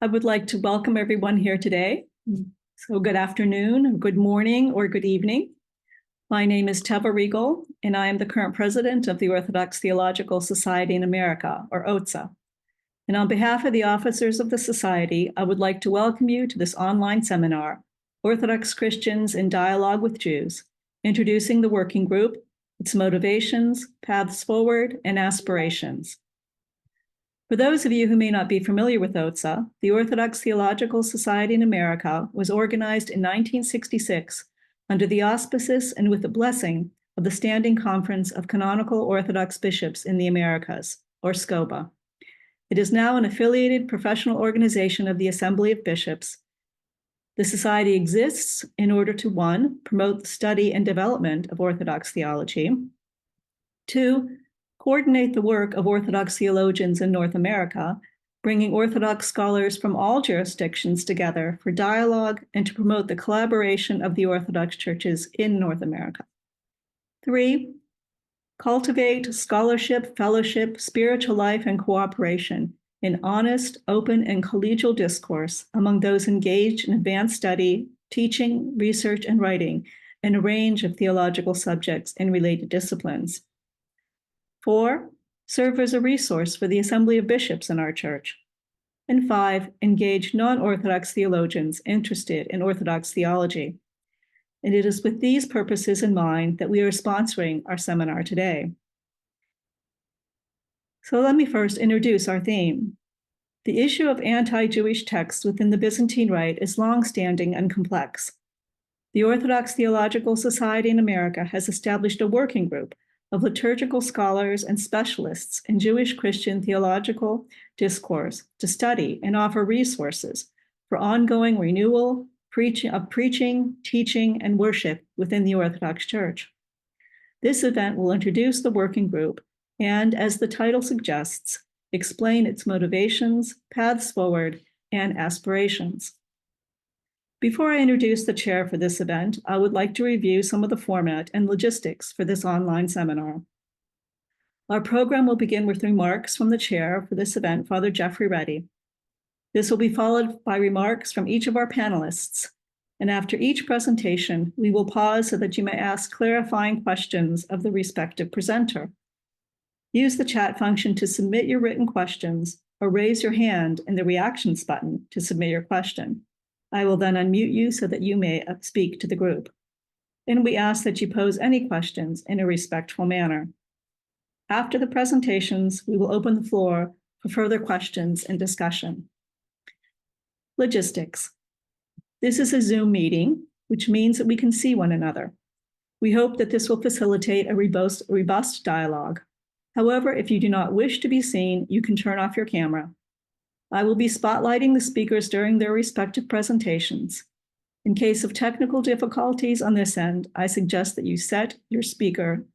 I would like to welcome everyone here today. So good afternoon, good morning, or good evening. My name is Teva Regal, and I am the current president of the Orthodox Theological Society in America, or OTSA. And on behalf of the officers of the Society, I would like to welcome you to this online seminar, Orthodox Christians in Dialogue with Jews, introducing the working group, its motivations, paths forward, and aspirations. For those of you who may not be familiar with OTSA, the Orthodox Theological Society in America was organized in 1966 under the auspices and with the blessing of the Standing Conference of Canonical Orthodox Bishops in the Americas, or SCOBA. It is now an affiliated professional organization of the Assembly of Bishops. The Society exists in order to, 1, promote the study and development of Orthodox theology, 2, coordinate the work of Orthodox theologians in North America, bringing Orthodox scholars from all jurisdictions together for dialogue and to promote the collaboration of the Orthodox churches in North America. 3, cultivate scholarship, fellowship, spiritual life, and cooperation in honest, open, and collegial discourse among those engaged in advanced study, teaching, research, and writing in a range of theological subjects and related disciplines. 4, serve as a resource for the Assembly of Bishops in our church. And 5, engage non-Orthodox theologians interested in Orthodox theology. And it is with these purposes in mind that we are sponsoring our seminar today. So let me first introduce our theme. The issue of anti-Jewish texts within the Byzantine Rite is long-standing and complex. The Orthodox Theological Society in America has established a working group of liturgical scholars and specialists in Jewish Christian theological discourse to study and offer resources for ongoing renewal, preaching, teaching, and worship within the Orthodox Church. This event will introduce the working group and, as the title suggests, explain its motivations, paths forward, and aspirations. Before I introduce the chair for this event, I would like to review some of the format and logistics for this online seminar. Our program will begin with remarks from the chair for this event, Father Jeffrey Reddy. This will be followed by remarks from each of our panelists. And after each presentation, we will pause so that you may ask clarifying questions of the respective presenter. Use the chat function to submit your written questions or raise your hand in the reactions button to submit your question. I will then unmute you so that you may speak to the group. And we ask that you pose any questions in a respectful manner. After the presentations, we will open the floor for further questions and discussion. Logistics. This is a Zoom meeting, which means that we can see one another. We hope that this will facilitate a robust dialogue. However, if you do not wish to be seen, you can turn off your camera. I will be spotlighting the speakers during their respective presentations. In case of technical difficulties on this end, I suggest that you set your screen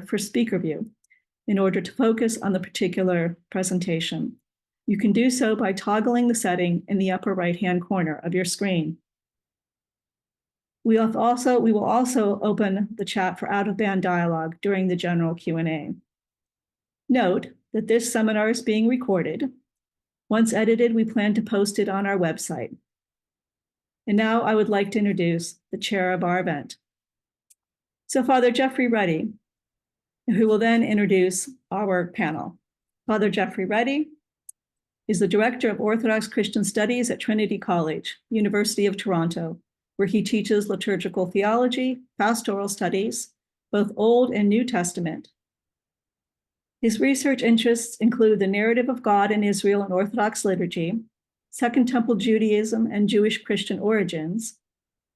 for speaker view in order to focus on the particular presentation. You can do so by toggling the setting in the upper right-hand corner of your screen. We will also open the chat for out-of-band dialogue during the general Q&A. Note that this seminar is being recorded. Once edited, we plan to post it on our website. And now I would like to introduce the chair of our event. So Father Jeffrey Reddy, who will then introduce our panel. Father Jeffrey Reddy is the Director of Orthodox Christian Studies at Trinity College, University of Toronto, where he teaches liturgical theology, pastoral studies, both Old and New Testament. His research interests include the narrative of God in Israel and Orthodox liturgy, Second Temple Judaism and Jewish Christian origins,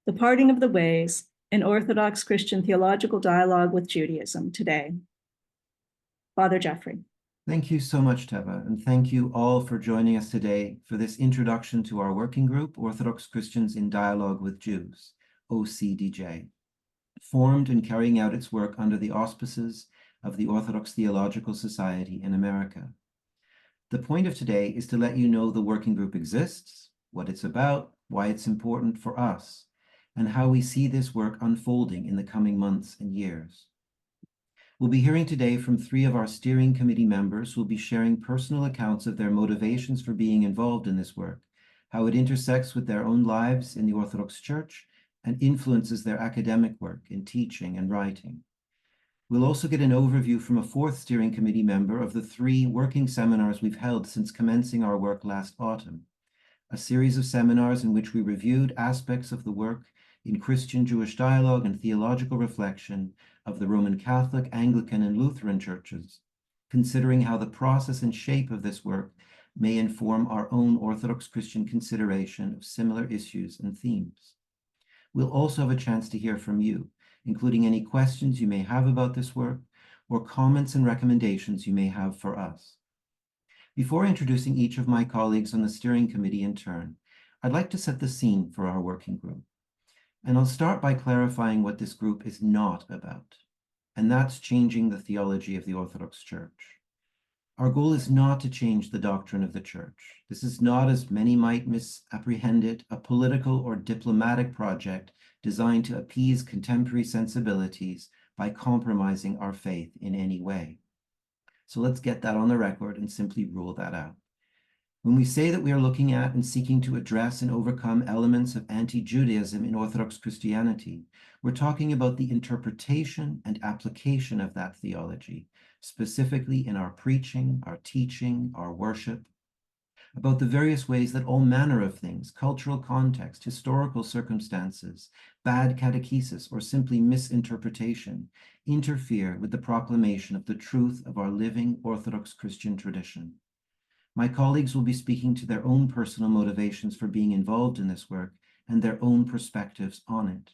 the parting of the ways, and Orthodox Christian theological dialogue with Judaism today. Father Jeffrey. Thank you so much, Teva, and thank you all for joining us today for this introduction to our working group, Orthodox Christians in Dialogue with Jews, OCDJ, formed and carrying out its work under the auspices of the Orthodox Theological Society in America. The point of today is to let you know the working group exists, what it's about, why it's important for us, and how we see this work unfolding in the coming months and years. We'll be hearing today from 3 of our steering committee members who will be sharing personal accounts of their motivations for being involved in this work, how it intersects with their own lives in the Orthodox Church, and influences their academic work in teaching and writing. We'll also get an overview from a 4th steering committee member of the 3 working seminars we've held since commencing our work last autumn, a series of seminars in which we reviewed aspects of the work in Christian-Jewish dialogue and theological reflection of the Roman Catholic, Anglican, and Lutheran churches, considering how the process and shape of this work may inform our own Orthodox Christian consideration of similar issues and themes. We'll also have a chance to hear from you, including any questions you may have about this work or comments and recommendations you may have for us. Before introducing each of my colleagues on the steering committee in turn, I'd like to set the scene for our working group. And I'll start by clarifying what this group is not about, and that's changing the theology of the Orthodox Church. Our goal is not to change the doctrine of the Church. This is not, as many might misapprehend it, a political or diplomatic project designed to appease contemporary sensibilities by compromising our faith in any way. So let's get that on the record and simply rule that out. When we say that we are looking at and seeking to address and overcome elements of anti-Judaism in Orthodox Christianity, we're talking about the interpretation and application of that theology, specifically in our preaching, our teaching, our worship, about the various ways that all manner of things, cultural context, historical circumstances, bad catechesis, or simply misinterpretation, interfere with the proclamation of the truth of our living Orthodox Christian tradition. My colleagues will be speaking to their own personal motivations for being involved in this work and their own perspectives on it.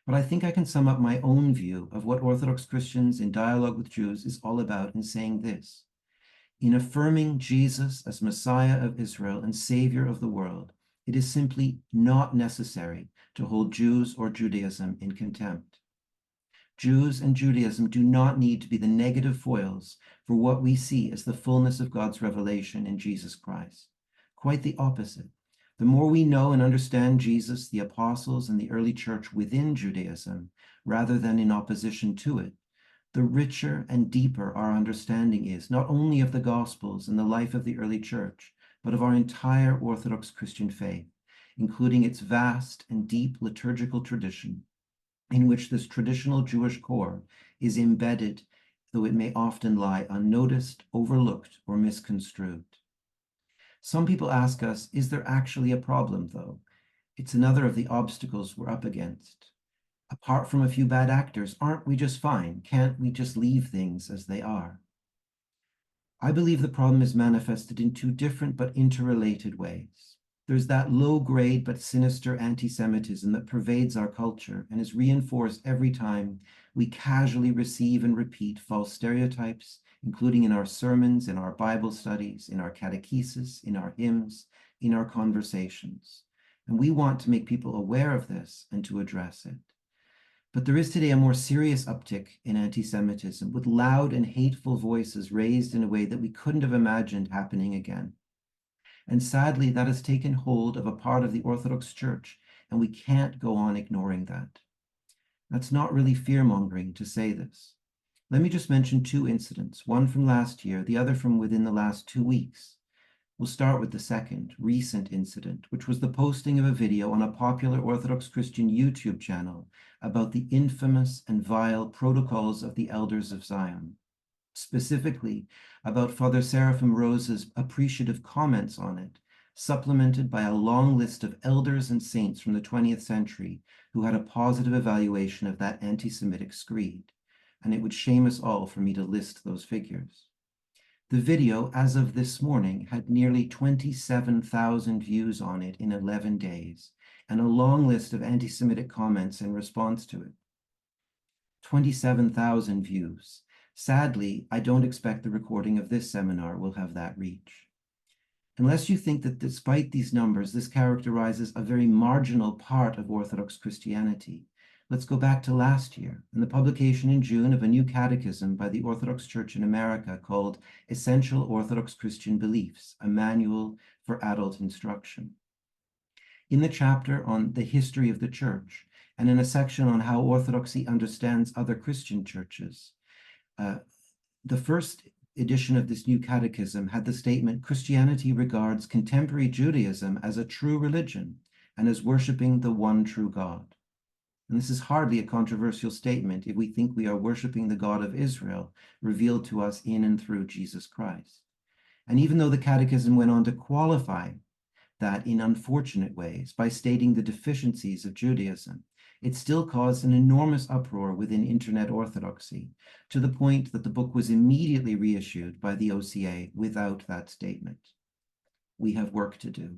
But I think I can sum up my own view of what Orthodox Christians in dialogue with Jews is all about in saying this. In affirming Jesus as Messiah of Israel and Savior of the world, it is simply not necessary to hold Jews or Judaism in contempt. Jews and Judaism do not need to be the negative foils for what we see as the fullness of God's revelation in Jesus Christ. Quite the opposite. The more we know and understand Jesus, the apostles, and the early church within Judaism, rather than in opposition to it, the richer and deeper our understanding is, not only of the Gospels and the life of the early church, but of our entire Orthodox Christian faith, including its vast and deep liturgical tradition, in which this traditional Jewish core is embedded, though it may often lie unnoticed, overlooked, or misconstrued. Some people ask us, is there actually a problem, though? It's another of the obstacles we're up against. Apart from a few bad actors, aren't we just fine? Can't we just leave things as they are? I believe the problem is manifested in 2 different but interrelated ways. There's that low-grade but sinister anti-Semitism that pervades our culture and is reinforced every time we casually receive and repeat false stereotypes, including in our sermons, in our Bible studies, in our catechesis, in our hymns, in our conversations. And we want to make people aware of this and to address it. But there is today a more serious uptick in anti-Semitism, with loud and hateful voices raised in a way that we couldn't have imagined happening again. And sadly, that has taken hold of a part of the Orthodox Church, and we can't go on ignoring that. That's not really fear-mongering to say this. Let me just mention 2 incidents, one from last year, the other from within the last 2 weeks. We'll start with the second, recent incident, which was the posting of a video on a popular Orthodox Christian YouTube channel about the infamous and vile protocols of the Elders of Zion, specifically about Father Seraphim Rose's appreciative comments on it, supplemented by a long list of elders and saints from the 20th century who had a positive evaluation of that anti-Semitic screed. And it would shame us all for me to list those figures. The video, as of this morning, had nearly 27,000 views on it in 11 days, and a long list of anti-Semitic comments in response to it. 27,000 views. Sadly, I don't expect the recording of this seminar will have that reach. Unless you think that despite these numbers, this characterizes a very marginal part of Orthodox Christianity, let's go back to last year and the publication in June of a new catechism by the Orthodox Church in America called Essential Orthodox Christian Beliefs, a Manual for Adult Instruction. In the chapter on the history of the Church, and in a section on how Orthodoxy understands other Christian churches, The first edition of this new catechism had the statement, Christianity regards contemporary Judaism as a true religion and as worshiping the one true God. And this is hardly a controversial statement if we think we are worshiping the God of Israel, revealed to us in and through Jesus Christ. And even though the Catechism went on to qualify that in unfortunate ways by stating the deficiencies of Judaism, it still caused an enormous uproar within Internet Orthodoxy, to the point that the book was immediately reissued by the OCA without that statement. We have work to do.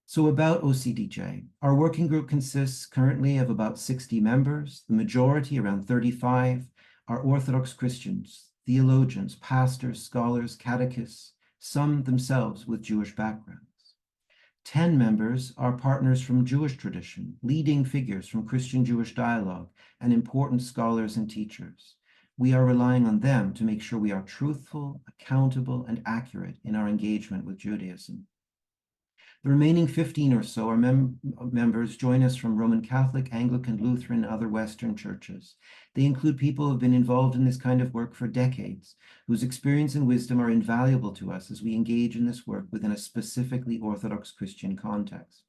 So about OCDJ, our working group consists currently of about 60 members. The majority, around 35, are Orthodox Christians, theologians, pastors, scholars, catechists, some themselves with Jewish backgrounds. 10 members are partners from Jewish tradition, leading figures from Christian-Jewish dialogue, and important scholars and teachers. We are relying on them to make sure we are truthful, accountable, and accurate in our engagement with Judaism. The remaining 15 or so are members join us from Roman Catholic, Anglican, Lutheran, and other Western churches. They include people who have been involved in this kind of work for decades, whose experience and wisdom are invaluable to us as we engage in this work within a specifically Orthodox Christian context.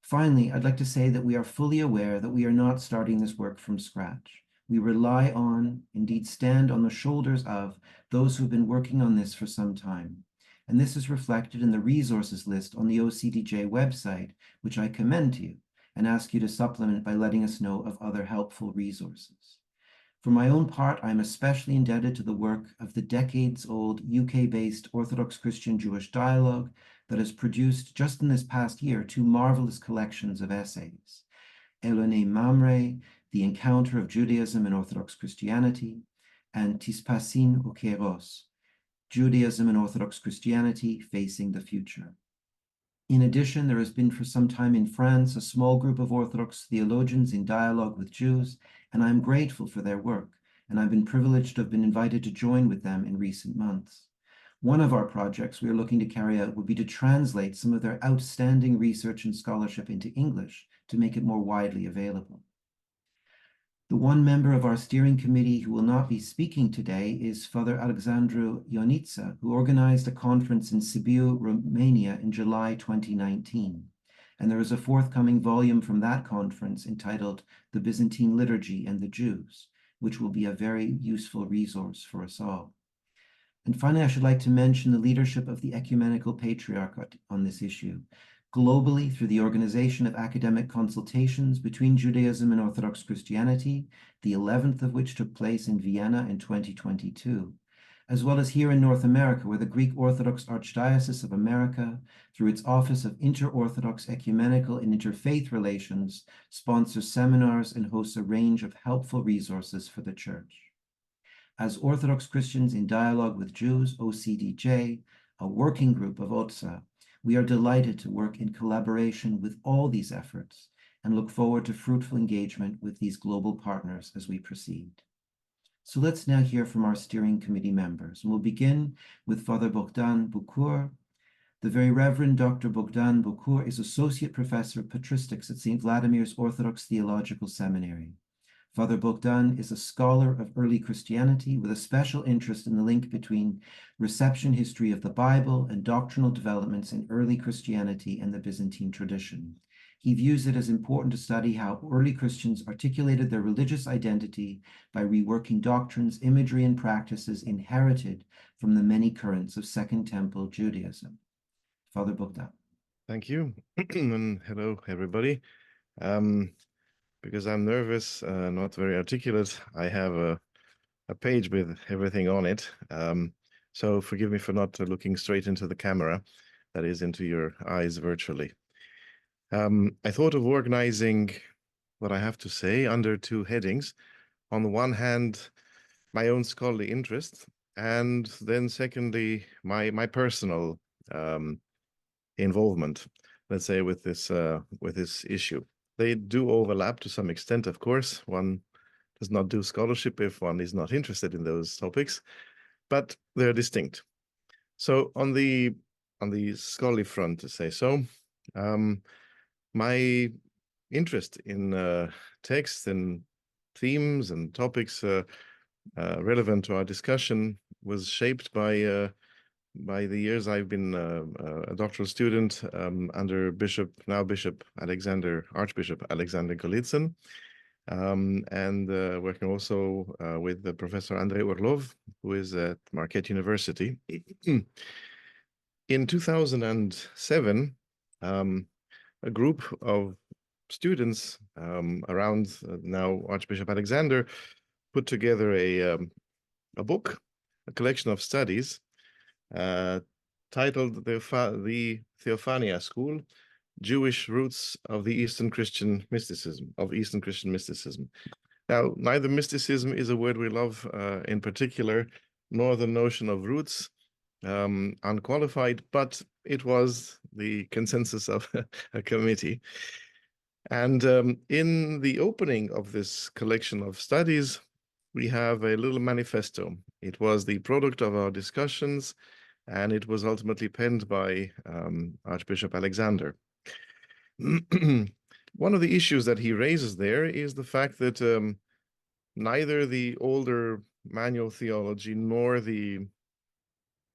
Finally, I'd like to say that we are fully aware that we are not starting this work from scratch. We rely on, indeed stand on the shoulders of, those who have been working on this for some time. And this is reflected in the resources list on the OCDJ website, which I commend to you and ask you to supplement by letting us know of other helpful resources. For my own part, I'm especially indebted to the work of the decades-old UK-based Orthodox Christian Jewish dialogue that has produced, just in this past year, 2 marvelous collections of essays. Elone Mamre, The Encounter of Judaism and Orthodox Christianity, and Tispasin Okeros, Judaism and Orthodox Christianity Facing the Future. In addition, there has been for some time in France a small group of Orthodox theologians in dialogue with Jews, and I am grateful for their work, and I've been privileged to have been invited to join with them in recent months. One of our projects we are looking to carry out would be to translate some of their outstanding research and scholarship into English to make it more widely available. The one member of our steering committee who will not be speaking today is Father Alexandru Ionita, who organized a conference in Sibiu, Romania in July 2019. And there is a forthcoming volume from that conference entitled The Byzantine Liturgy and the Jews, which will be a very useful resource for us all. And finally, I should like to mention the leadership of the Ecumenical Patriarchate on this issue, globally through the organization of academic consultations between Judaism and Orthodox Christianity, the 11th of which took place in Vienna in 2022, as well as here in North America, where the Greek Orthodox Archdiocese of America, through its Office of Inter-Orthodox Ecumenical and Interfaith Relations, sponsors seminars and hosts a range of helpful resources for the Church. As Orthodox Christians in Dialogue with Jews, OCDJ, a working group of OTSA, we are delighted to work in collaboration with all these efforts and look forward to fruitful engagement with these global partners as we proceed. So let's now hear from our steering committee members. And we'll begin with Father Bogdan Bucur. The Very Reverend Dr. Bogdan Bucur is Associate Professor of Patristics at St. Vladimir's Orthodox Theological Seminary. Father Bogdan is a scholar of early Christianity with a special interest in the link between reception history of the Bible and doctrinal developments in early Christianity and the Byzantine tradition. He views it as important to study how early Christians articulated their religious identity by reworking doctrines, imagery, and practices inherited from the many currents of Second Temple Judaism. Father Bogdan. Thank you, and hello, everybody. Because I'm nervous, not very articulate, I have a page with everything on it. So forgive me for not looking straight into the camera, that is, into your eyes virtually. I thought of organizing what I have to say under 2 headings. On the one hand, my own scholarly interest, and then secondly, my personal involvement, let's say, with this issue. They do overlap to some extent, of course. One does not do scholarship if one is not interested in those topics, but they're distinct. So on the scholarly front, to say so, my interest in texts and themes and topics relevant to our discussion was shaped by the years I've been a doctoral student under Archbishop Alexander Golitsyn, and working also with the Professor Andrei Orlov, who is at Marquette University. In 2007, a group of students around now Archbishop Alexander put together a book, a collection of studies titled the Theophania School, Jewish Roots of Eastern Christian Mysticism. Now, neither mysticism is a word we love in particular, nor the notion of roots, unqualified, but it was the consensus of a committee. And in the opening of this collection of studies, we have a little manifesto. It was the product of our discussions, and it was ultimately penned by Archbishop Alexander. One of the issues that he raises there is the fact that neither the older manual theology nor the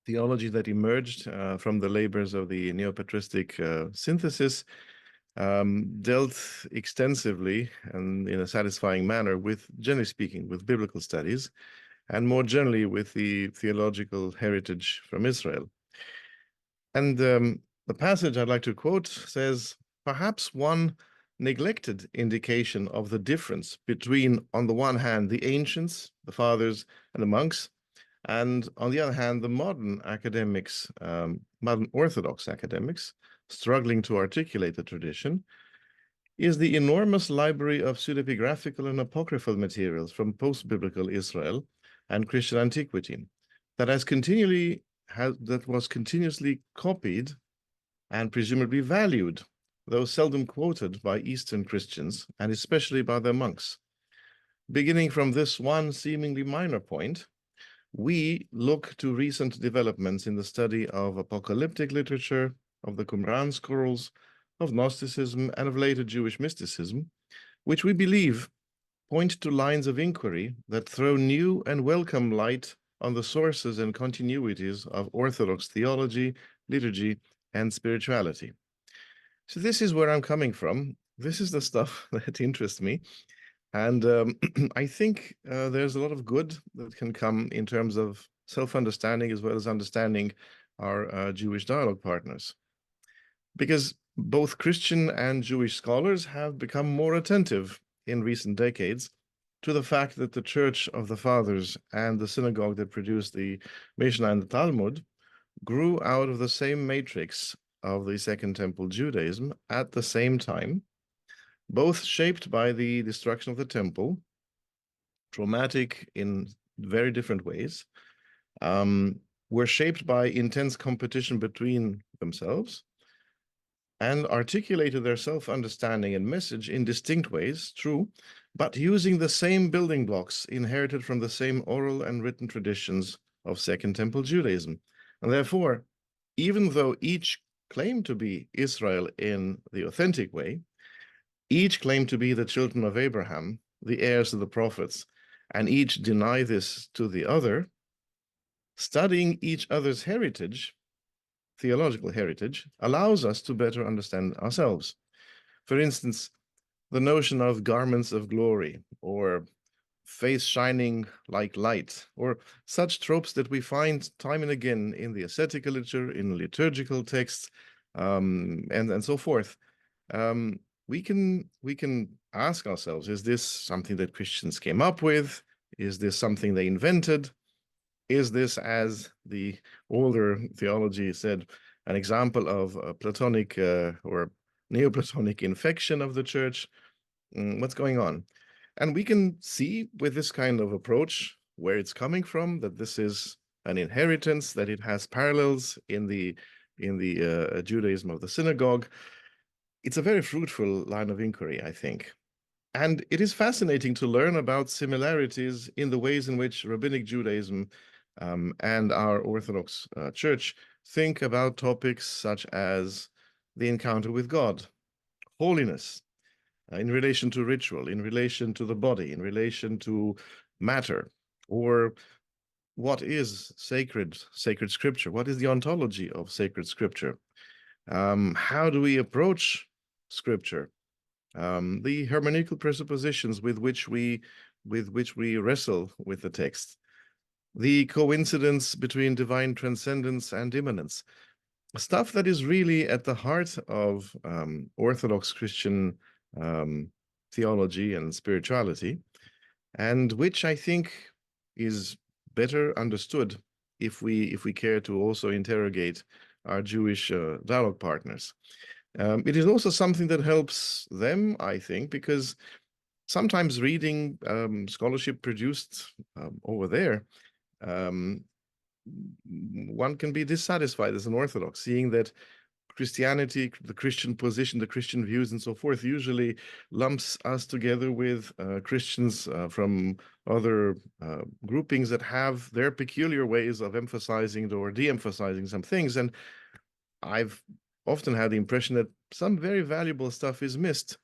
theology that emerged from the labors of the neo-patristic synthesis dealt extensively and in a satisfying manner with, generally speaking, with biblical studies, and more generally with the theological heritage from Israel. And the passage I'd like to quote says, perhaps one neglected indication of the difference between, on the one hand, the ancients, the fathers, and the monks, and on the other hand, the modern academics, modern Orthodox academics, struggling to articulate the tradition, is the enormous library of pseudepigraphical and apocryphal materials from post-biblical Israel and Christian antiquity that was continuously copied and presumably valued, though seldom quoted by Eastern Christians, and especially by their monks. Beginning from this one seemingly minor point, we look to recent developments in the study of apocalyptic literature, of the Qumran scrolls, of Gnosticism, and of later Jewish mysticism, which we believe point to lines of inquiry that throw new and welcome light on the sources and continuities of Orthodox theology, liturgy, and spirituality. So this is where I'm coming from. This is the stuff that interests me. And I think there's a lot of good that can come in terms of self-understanding as well as understanding our Jewish dialogue partners. Because both Christian and Jewish scholars have become more attentive in recent decades to the fact that the Church of the Fathers and the synagogue that produced the Mishnah and the Talmud grew out of the same matrix of the Second Temple Judaism at the same time, both shaped by the destruction of the temple, traumatic in very different ways, were shaped by intense competition between themselves, and articulated their self-understanding and message in distinct ways, true, but using the same building blocks inherited from the same oral and written traditions of Second Temple Judaism. And therefore, even though each claimed to be Israel in the authentic way, each claimed to be the children of Abraham, the heirs of the prophets, and each deny this to the other, studying each other's heritage, theological heritage, allows us to better understand ourselves. For instance, the notion of garments of glory, or face shining like light, or such tropes that we find time and again in the ascetical literature, in liturgical texts, and so forth. We can ask ourselves, is this something that Christians came up with? Is this something they invented? Is this, as the older theology said, an example of a Platonic or Neoplatonic infection of the church? What's going on? And we can see with this kind of approach where it's coming from, that this is an inheritance, that it has parallels in the Judaism of the synagogue. It's a very fruitful line of inquiry, I think. And it is fascinating to learn about similarities in the ways in which Rabbinic Judaism and our Orthodox Church think about topics such as the encounter with God, holiness, in relation to ritual, in relation to the body, in relation to matter, Or what is sacred scripture? What is the ontology of sacred scripture? How do we approach scripture? The hermeneutical presuppositions with which we wrestle with the text, the coincidence between divine transcendence and immanence, stuff that is really at the heart of Orthodox Christian theology and spirituality, and which I think is better understood if we care to also interrogate our Jewish dialogue partners. It is also something that helps them, I think, because sometimes reading scholarship produced over there, one can be dissatisfied as an Orthodox, seeing that Christianity, the Christian position, the Christian views, and so forth, usually lumps us together with Christians from other groupings that have their peculiar ways of emphasizing or de-emphasizing some things. And I've often had the impression that some very valuable stuff is missed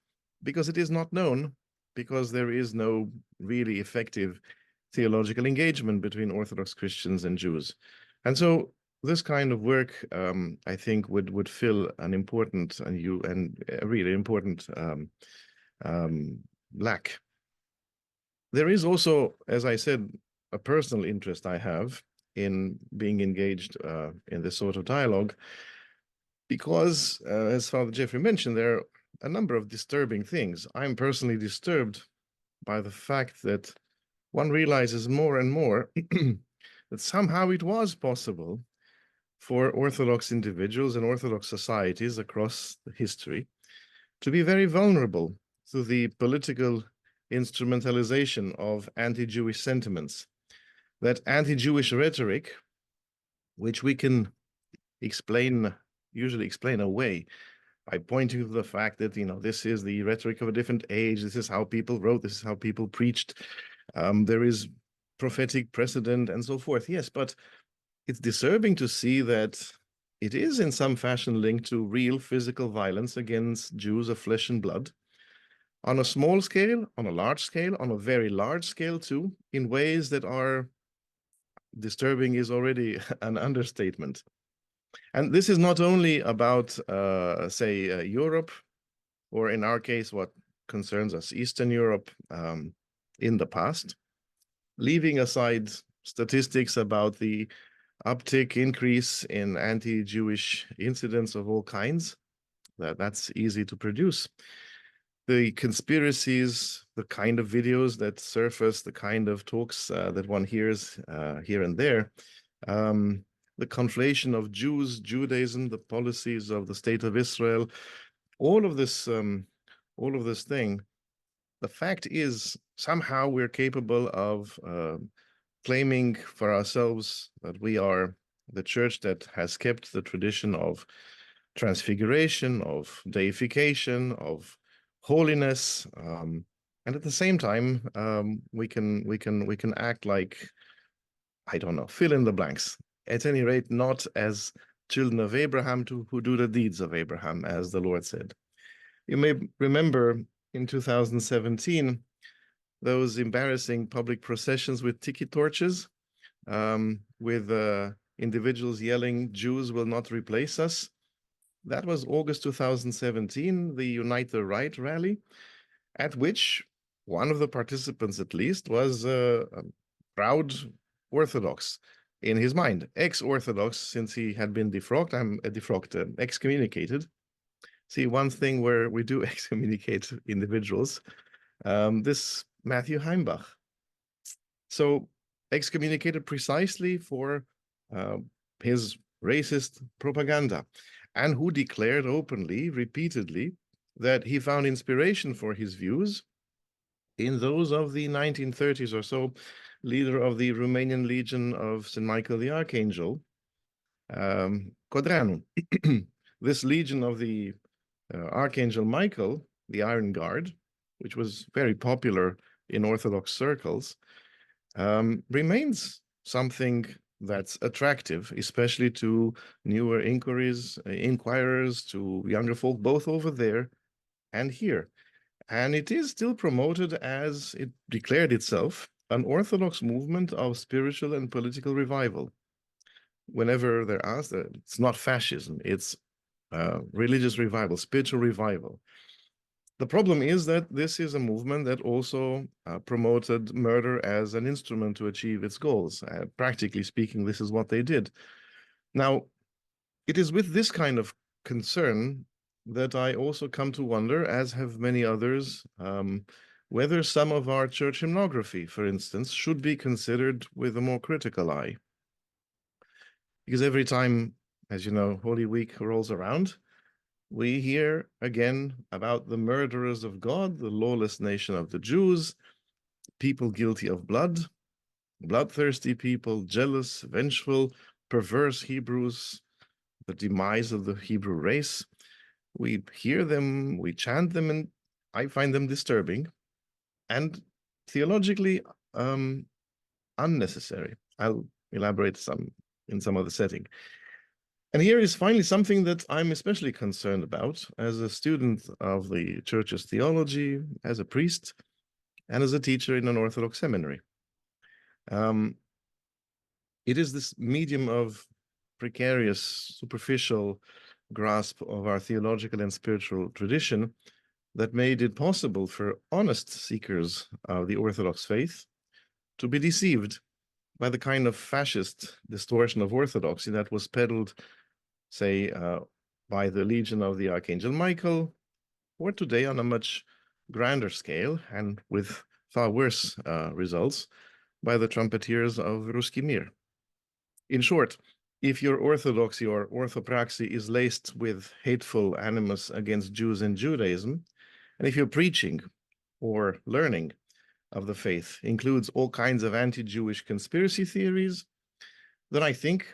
because it is not known, because there is no really effective theological engagement between Orthodox Christians and Jews. And so this kind of work, I think, would fill an important and a really important lack. There is also, as I said, a personal interest I have in being engaged in this sort of dialogue, because, as Father Jeffrey mentioned, there are a number of disturbing things. I'm personally disturbed by the fact that one realizes more and more that somehow it was possible for Orthodox individuals and Orthodox societies across history to be very vulnerable to the political instrumentalization of anti-Jewish sentiments. That anti-Jewish rhetoric, which we can usually explain away by pointing to the fact that, this is the rhetoric of a different age, this is how people wrote, this is how people preached, there is prophetic precedent and so forth. Yes, but it's disturbing to see that it is in some fashion linked to real physical violence against Jews of flesh and blood, on a small scale, on a large scale, on a very large scale too, in ways that are disturbing is already an understatement. And this is not only about, Europe, or in our case, what concerns us, Eastern Europe in the past, leaving aside statistics about the uptick, increase in anti-Jewish incidents of all kinds. That's easy to produce. The conspiracies, the kind of videos that surface, the kind of talks that one hears here and there, the conflation of Jews, Judaism, the policies of the State of Israel, all of this thing. The fact is, somehow we're capable of claiming for ourselves that we are the church that has kept the tradition of transfiguration, of deification, of holiness, and at the same time, we can act like, I don't know, fill in the blanks. At any rate, not as children of Abraham who do the deeds of Abraham, as the Lord said. You may remember in 2017 those embarrassing public processions with tiki torches, with individuals yelling, "Jews will not replace us." That was August 2017, the Unite the Right rally, at which one of the participants, at least, was a proud Orthodox in his mind, ex-Orthodox, since he had been excommunicated. See, one thing where we do excommunicate individuals, this Matthew Heimbach. So excommunicated precisely for his racist propaganda, and who declared openly, repeatedly, that he found inspiration for his views in those of the 1930s or so, leader of the Romanian Legion of St. Michael the Archangel, Codreanu. This legion of the Archangel Michael, the Iron Guard, which was very popular in Orthodox circles, remains something that's attractive, especially to newer inquirers, to younger folk, both over there and here. And it is still promoted as it declared itself an Orthodox movement of spiritual and political revival. Whenever they're asked, it's not fascism, it's religious revival, spiritual revival. The problem is that this is a movement that also promoted murder as an instrument to achieve its goals. Practically speaking, this is what they did. Now, it is with this kind of concern that I also come to wonder, as have many others, whether some of our church hymnography, for instance, should be considered with a more critical eye. Because every time, as you know, Holy Week rolls around, we hear again about the murderers of God, the lawless nation of the Jews, people guilty of blood, bloodthirsty people, jealous, vengeful, perverse Hebrews, the demise of the Hebrew race. We hear them, we chant them, and I find them disturbing and theologically unnecessary. I'll elaborate in some other setting. And here is finally something that I'm especially concerned about as a student of the Church's theology, as a priest, and as a teacher in an Orthodox seminary. It is this medium of precarious, superficial grasp of our theological and spiritual tradition that made it possible for honest seekers of the Orthodox faith to be deceived by the kind of fascist distortion of orthodoxy that was peddled, say, by the Legion of the Archangel Michael, or today on a much grander scale and with far worse results by the trumpeters of Ruski Mir. In short, if your orthodoxy or orthopraxy is laced with hateful animus against Jews and Judaism, and if your preaching or learning of the faith includes all kinds of anti-Jewish conspiracy theories, then I think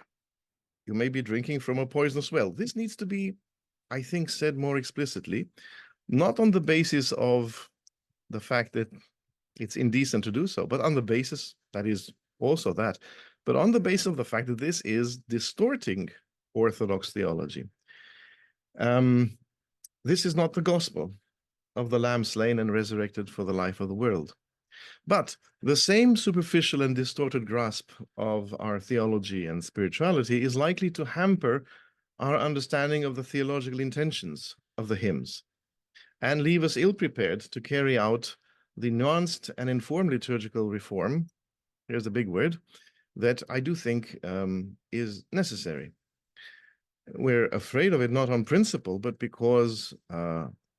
you may be drinking from a poisonous well. This needs to be, I think, said more explicitly, not on the basis of the fact that it's indecent to do so, but on the basis, that is also that, but on the basis of the fact that this is distorting Orthodox theology. This is not the gospel of the Lamb slain and resurrected for the life of the world. But the same superficial and distorted grasp of our theology and spirituality is likely to hamper our understanding of the theological intentions of the hymns and leave us ill-prepared to carry out the nuanced and informed liturgical reform, here's a big word, that I do think is necessary. We're afraid of it not on principle, but because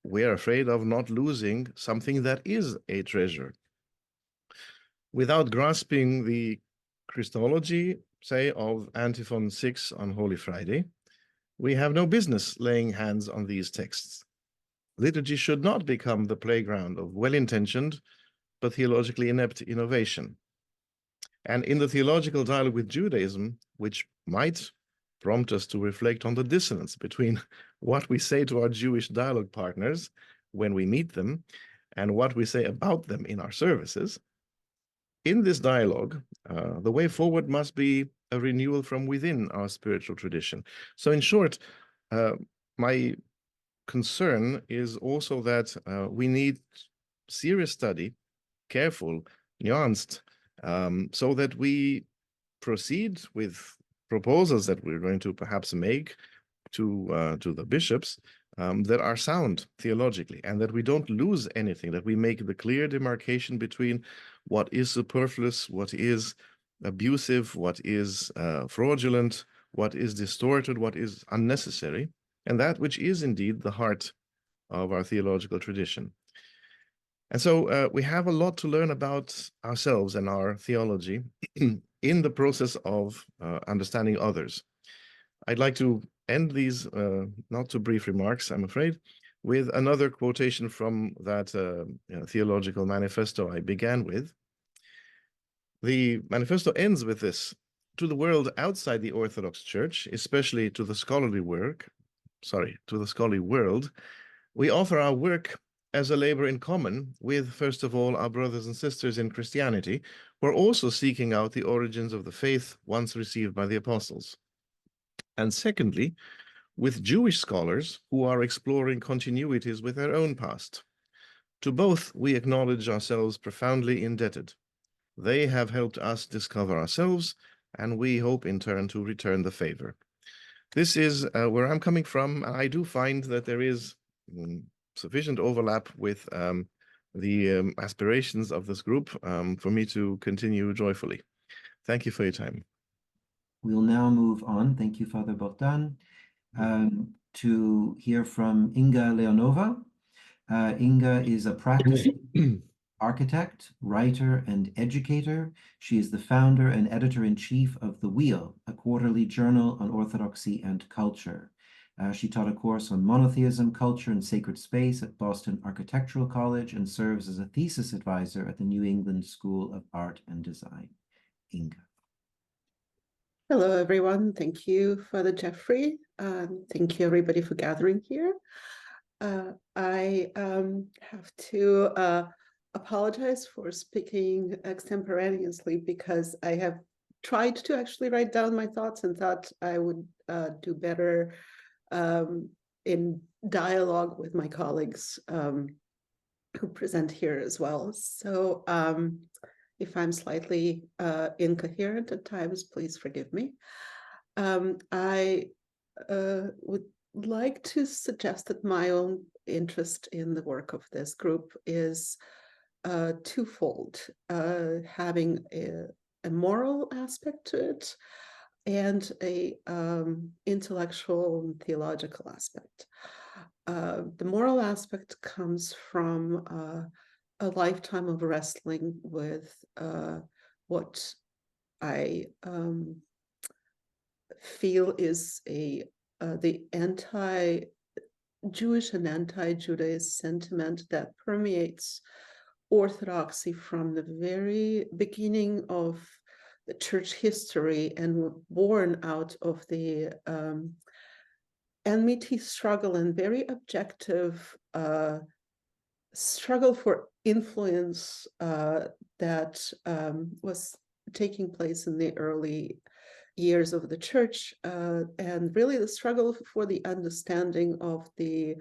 we're afraid of not losing something that is a treasure. Without grasping the Christology, say, of Antiphon 6 on Holy Friday, we have no business laying hands on these texts. Liturgy should not become the playground of well-intentioned but theologically inept innovation. And in the theological dialogue with Judaism, which might prompt us to reflect on the dissonance between what we say to our Jewish dialogue partners when we meet them and what we say about them in our services, in this dialogue, the way forward must be a renewal from within our spiritual tradition. So in short, my concern is also that we need serious study, careful, nuanced, so that we proceed with proposals that we're going to perhaps make to the bishops that are sound theologically, and that we don't lose anything, that we make the clear demarcation between what is superfluous, what is abusive, what is fraudulent, what is distorted, what is unnecessary, and that which is indeed the heart of our theological tradition. And so we have a lot to learn about ourselves and our theology in the process of understanding others. I'd like to end these not too brief remarks, I'm afraid, with another quotation from that theological manifesto I began with. The manifesto ends with this: to the world outside the Orthodox Church, especially to the scholarly world, we offer our work as a labor in common with, first of all, our brothers and sisters in Christianity, who are also seeking out the origins of the faith once received by the apostles. And secondly, with Jewish scholars who are exploring continuities with their own past. To both, we acknowledge ourselves profoundly indebted. They have helped us discover ourselves, and we hope in turn to return the favor. This is where I'm coming from. I do find that there is sufficient overlap with the aspirations of this group for me to continue joyfully. Thank you for your time. We'll now move on. Thank you, Father Bogdan, to hear from Inga Leonova. Inga is a practicing architect, writer, and educator. She is the founder and editor-in-chief of The Wheel, a quarterly journal on orthodoxy and culture. She taught a course on monotheism, culture, and sacred space at Boston Architectural College and serves as a thesis advisor at the New England School of Art and Design. Inga. Hello, everyone. Thank you, Father Jeffrey. Thank you, everybody, for gathering here. I have to apologize for speaking extemporaneously because I have tried to actually write down my thoughts and thought I would do better in dialogue with my colleagues who present here as well. So if I'm slightly incoherent at times, please forgive me. I would like to suggest that my own interest in the work of this group is twofold, having a moral aspect to it and a intellectual and theological aspect. The moral aspect comes from a lifetime of wrestling with what I feel is the anti-Jewish and anti-Judaism sentiment that permeates Orthodoxy from the very beginning of the church history and born out of the enmity struggle and very objective struggle for influence that was taking place in the early years of the church, and really the struggle for the understanding of the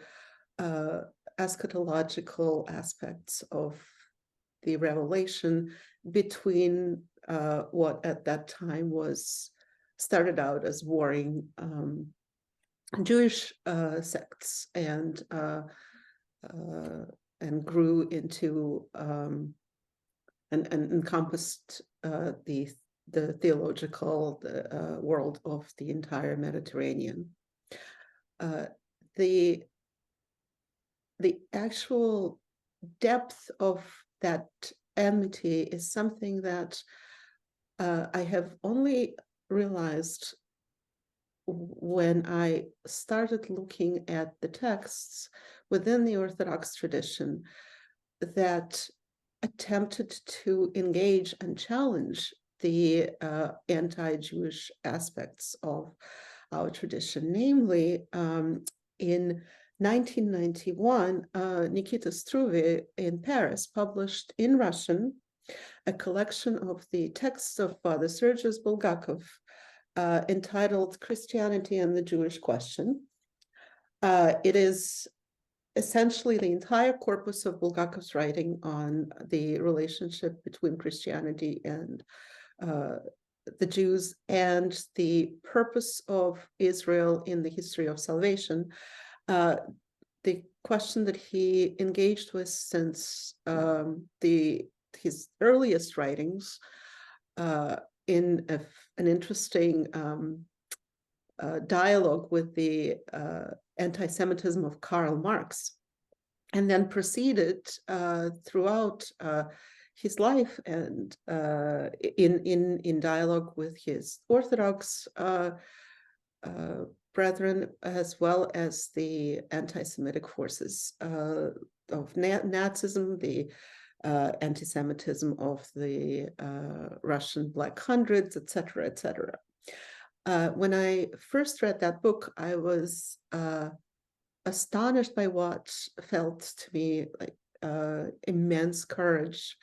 eschatological aspects of the revelation between what at that time was started out as warring Jewish sects and grew into and encompassed the theological world of the entire Mediterranean. The actual depth of that enmity is something that I have only realized when I started looking at the texts within the Orthodox tradition that attempted to engage and challenge the anti-Jewish aspects of our tradition. Namely, in 1991, Nikita Struve in Paris published in Russian a collection of the texts of Father Sergius Bulgakov entitled Christianity and the Jewish Question. It is essentially the entire corpus of Bulgakov's writing on the relationship between Christianity and the Jews and the purpose of Israel in the history of salvation. The question that he engaged with since his earliest writings in an interesting dialogue with the anti-Semitism of Karl Marx, and then proceeded throughout his life and in dialogue with his Orthodox brethren, as well as the anti-Semitic forces of Nazism, the anti-Semitism of the Russian Black Hundreds, etc., etc. When I first read that book, I was astonished by what felt to me like immense courage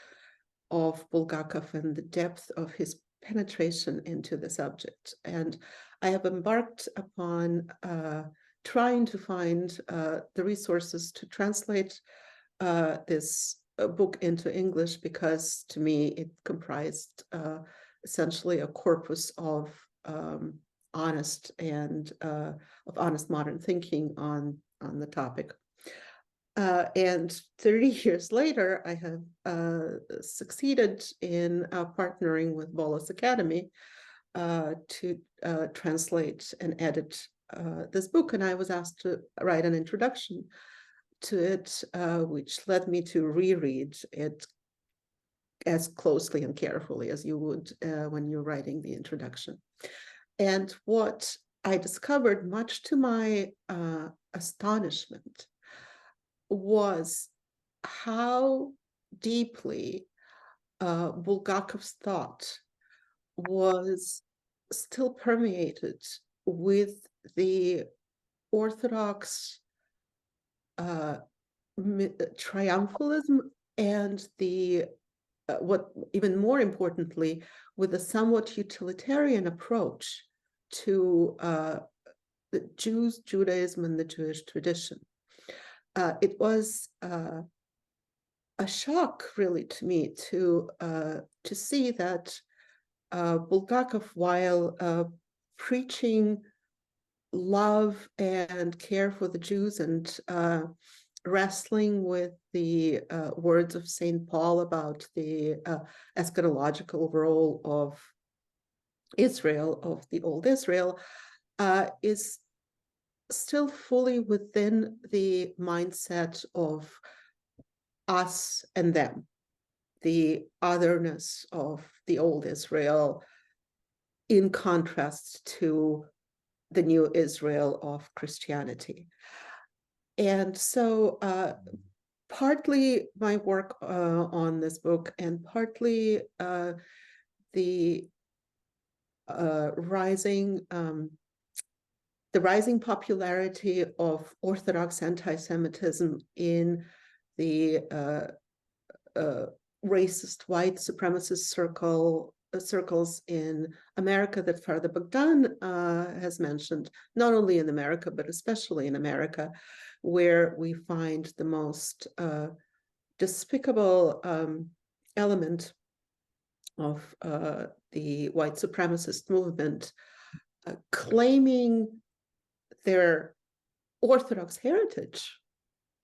of Bulgakov and the depth of his penetration into the subject. And I have embarked upon trying to find the resources to translate this book into English because to me it comprised essentially a corpus of honest modern thinking on the topic. And 30 years later, I have succeeded in partnering with Bolus Academy to translate and edit this book. And I was asked to write an introduction to it, which led me to reread it as closely and carefully as you would when you're writing the introduction. And what I discovered, much to my astonishment, was how deeply Bulgakov's thought was still permeated with the Orthodox triumphalism and the what even more importantly, with a somewhat utilitarian approach to the Jews, Judaism, and the Jewish tradition. It was a shock, really, to me to see that Bulgakov, while preaching love and care for the Jews and wrestling with the words of St. Paul about the eschatological role of Israel, of the old Israel, is still fully within the mindset of us and them, the otherness of the old Israel in contrast to the new Israel of Christianity. And so partly my work on this book and partly the rising popularity of Orthodox anti-Semitism in the racist white supremacist circles in America that Father Bogdan has mentioned, not only in America, but especially in America, where we find the most despicable element of the white supremacist movement claiming their Orthodox heritage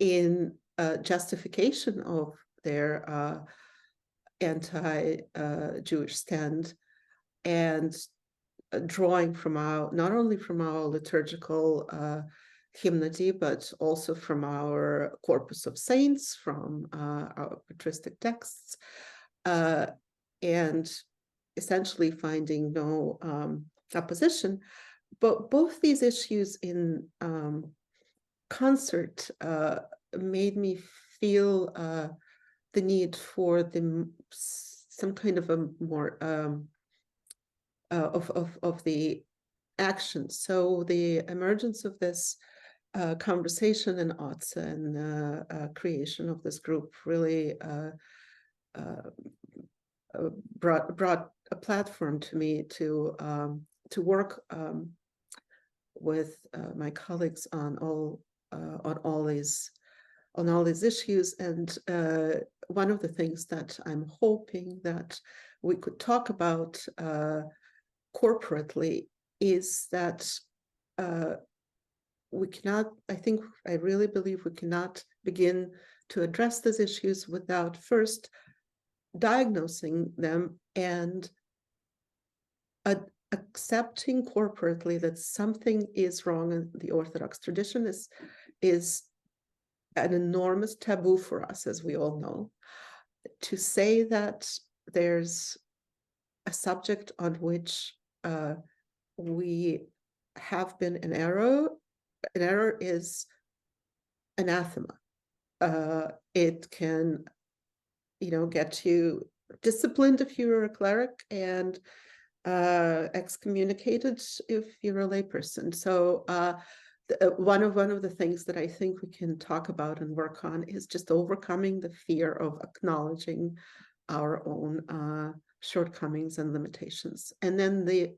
in justification of their anti-Jewish stand, and drawing from not only from our liturgical hymnody, but also from our corpus of saints, from our patristic texts, and essentially finding no opposition. But both these issues in concert made me feel the need for some kind of a more of the action. So the emergence of this conversation in OTSA and the creation of this group really brought a platform to me to work with my colleagues on all these issues. And one of the things that I'm hoping that we could talk about corporately is that we cannot, I really believe we cannot begin to address these issues without first diagnosing them and accepting corporately that something is wrong in the Orthodox tradition. Is an enormous taboo for us, as we all know. To say that there's a subject on which we have been in error is anathema. It can, get you disciplined if you're a cleric and excommunicated if you're a layperson. So one of the things that I think we can talk about and work on is just overcoming the fear of acknowledging our own shortcomings and limitations. And then the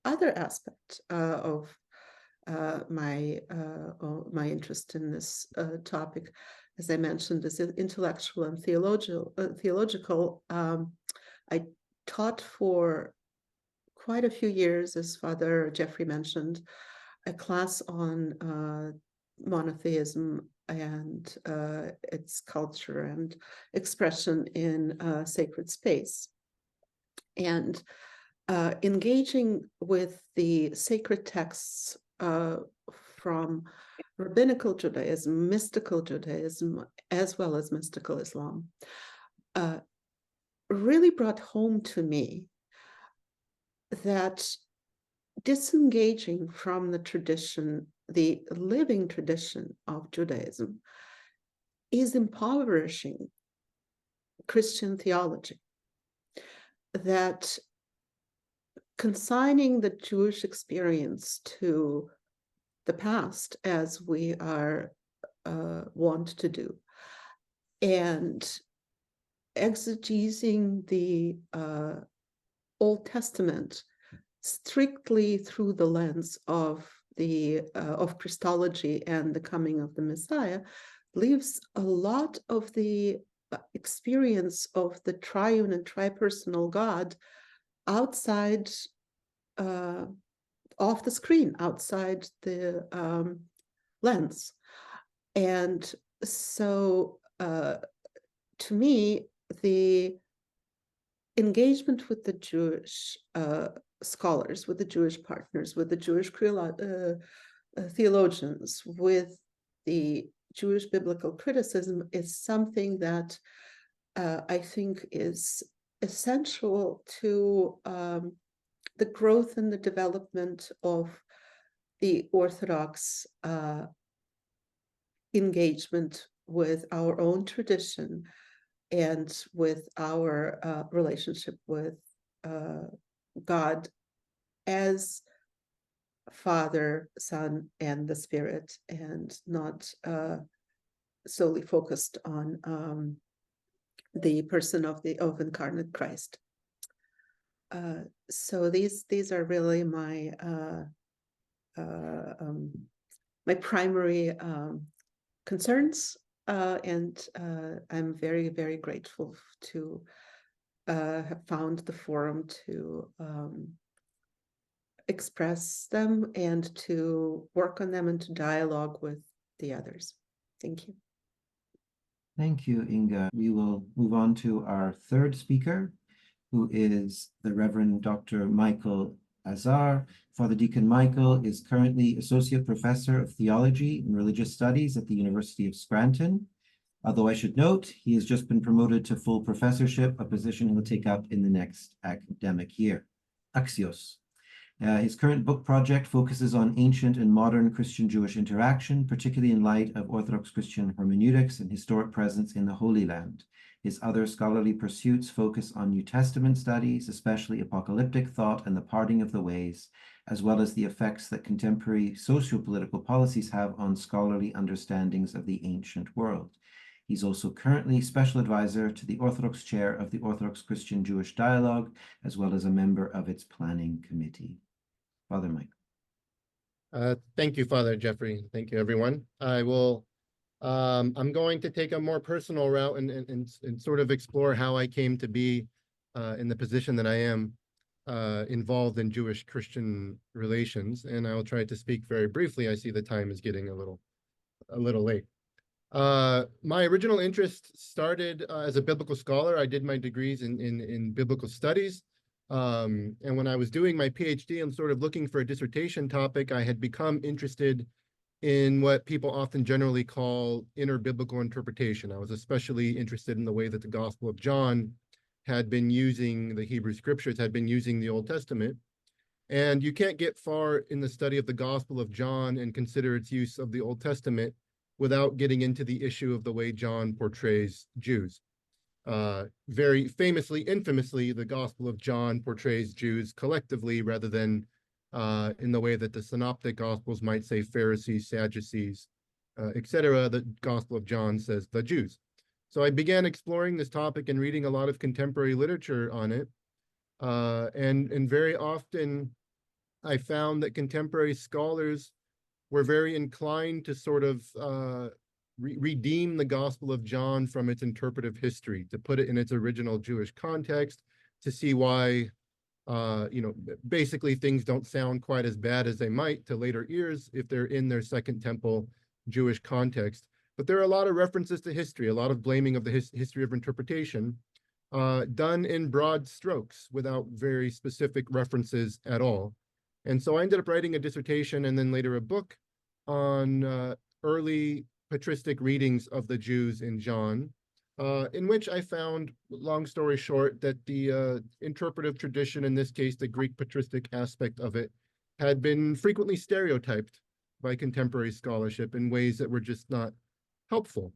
other aspect of my interest in this topic as I mentioned, is intellectual and theological. I taught for quite a few years, as Father Jeffrey mentioned, a class on monotheism and its culture and expression in sacred space. And engaging with the sacred texts from rabbinical Judaism, mystical Judaism, as well as mystical Islam, really brought home to me that disengaging from the tradition, the living tradition of Judaism, is impoverishing Christian theology. That consigning the Jewish experience to the past, as we are wont to do, and exegesing the Old Testament strictly through the lens of Christology and the coming of the Messiah, leaves a lot of the experience of the triune and tripersonal God outside off the screen, outside the lens. And so to me, the engagement with the Jewish scholars, with the Jewish partners, with the Jewish theologians, with the Jewish biblical criticism is something that I think is essential to the growth and the development of the Orthodox engagement with our own tradition and with our relationship with God as Father, Son, and the Spirit, and not solely focused on the person of incarnate Christ. So these are really my my primary concerns, and I'm very, very grateful to have found the forum to express them and to work on them and to dialogue with the others. Thank you. Thank you, Inga. We will move on to our third speaker, who is the Reverend Dr. Michael Azar. Father Deacon Michael is currently Associate Professor of Theology and Religious Studies at the University of Scranton. Although I should note, he has just been promoted to full professorship, a position he'll take up in the next academic year. Axios. His current book project focuses on ancient and modern Christian-Jewish interaction, particularly in light of Orthodox Christian hermeneutics and historic presence in the Holy Land. His other scholarly pursuits focus on New Testament studies, especially apocalyptic thought and the parting of the ways, as well as the effects that contemporary socio-political policies have on scholarly understandings of the ancient world. He's also currently special advisor to the Orthodox Chair of the Orthodox Christian Jewish Dialogue, as well as a member of its planning committee. Father Mike. Thank you, Father Jeffrey. Thank you, everyone. I will, I'm going to take a more personal route and sort of explore how I came to be in the position that I am involved in Jewish-Christian relations. And I will try to speak very briefly. I see the time is getting a little late. My original interest started as a biblical scholar. I did my degrees in biblical studies. And when I was doing my PhD and sort of looking for a dissertation topic, I had become interested in what people often generally call inner biblical interpretation. I was especially interested in the way that the Gospel of John had been using the Hebrew scriptures, had been using the Old Testament. And you can't get far in the study of the Gospel of John and consider its use of the Old Testament without getting into the issue of the way John portrays Jews. Very famously, infamously, the Gospel of John portrays Jews collectively rather than in the way that the Synoptic Gospels might say Pharisees, Sadducees, etc. The Gospel of John says the Jews. So I began exploring this topic and reading a lot of contemporary literature on it. And very often I found that contemporary scholars were very inclined to sort of redeem the Gospel of John from its interpretive history, to put it in its original Jewish context, to see why, basically things don't sound quite as bad as they might to later ears if they're in their Second Temple Jewish context. But there are a lot of references to history, a lot of blaming of the history of interpretation, done in broad strokes without very specific references at all. And so I ended up writing a dissertation and then later a book on early patristic readings of the Jews in John, in which I found, long story short, that the interpretive tradition, in this case, the Greek patristic aspect of it, had been frequently stereotyped by contemporary scholarship in ways that were just not helpful.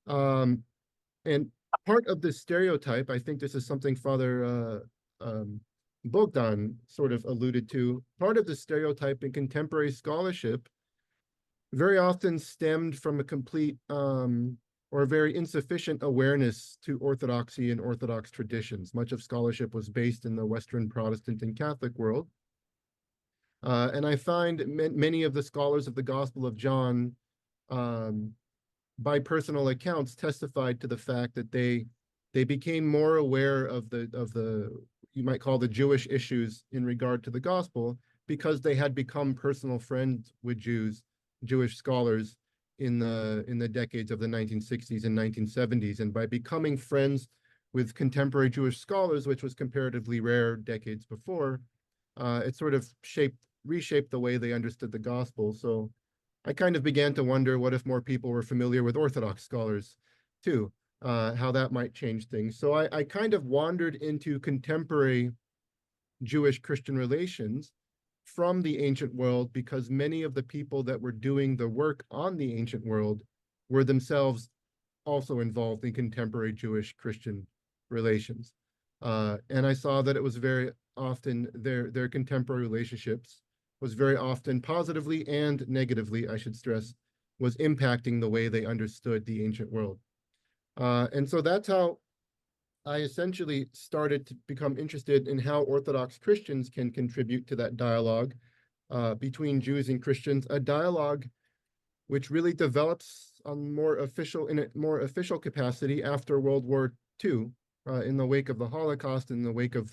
And part of this stereotype, I think this is something Father Bogdan sort of alluded to, part of the stereotype in contemporary scholarship very often stemmed from a complete or very insufficient awareness to orthodoxy and Orthodox traditions. Much of scholarship was based in the Western Protestant and Catholic world. And I find many of the scholars of the Gospel of John, by personal accounts, testified to the fact that they became more aware of the you might call the Jewish issues in regard to the Gospel, because they had become personal friends with Jewish scholars in the decades of the 1960s and 1970s. And by becoming friends with contemporary Jewish scholars, which was comparatively rare decades before, it sort of reshaped the way they understood the Gospel. So I kind of began to wonder, what if more people were familiar with Orthodox scholars too, how that might change things. So I kind of wandered into contemporary Jewish-Christian relations from the ancient world, because many of the people that were doing the work on the ancient world were themselves also involved in contemporary Jewish-Christian relations. And I saw that it was very often their contemporary relationships was very often positively and negatively, I should stress, was impacting the way they understood the ancient world. And so that's how I essentially started to become interested in how Orthodox Christians can contribute to that dialogue between Jews and Christians, a dialogue which really develops in a more official capacity after World War II, in the wake of the Holocaust, in the wake of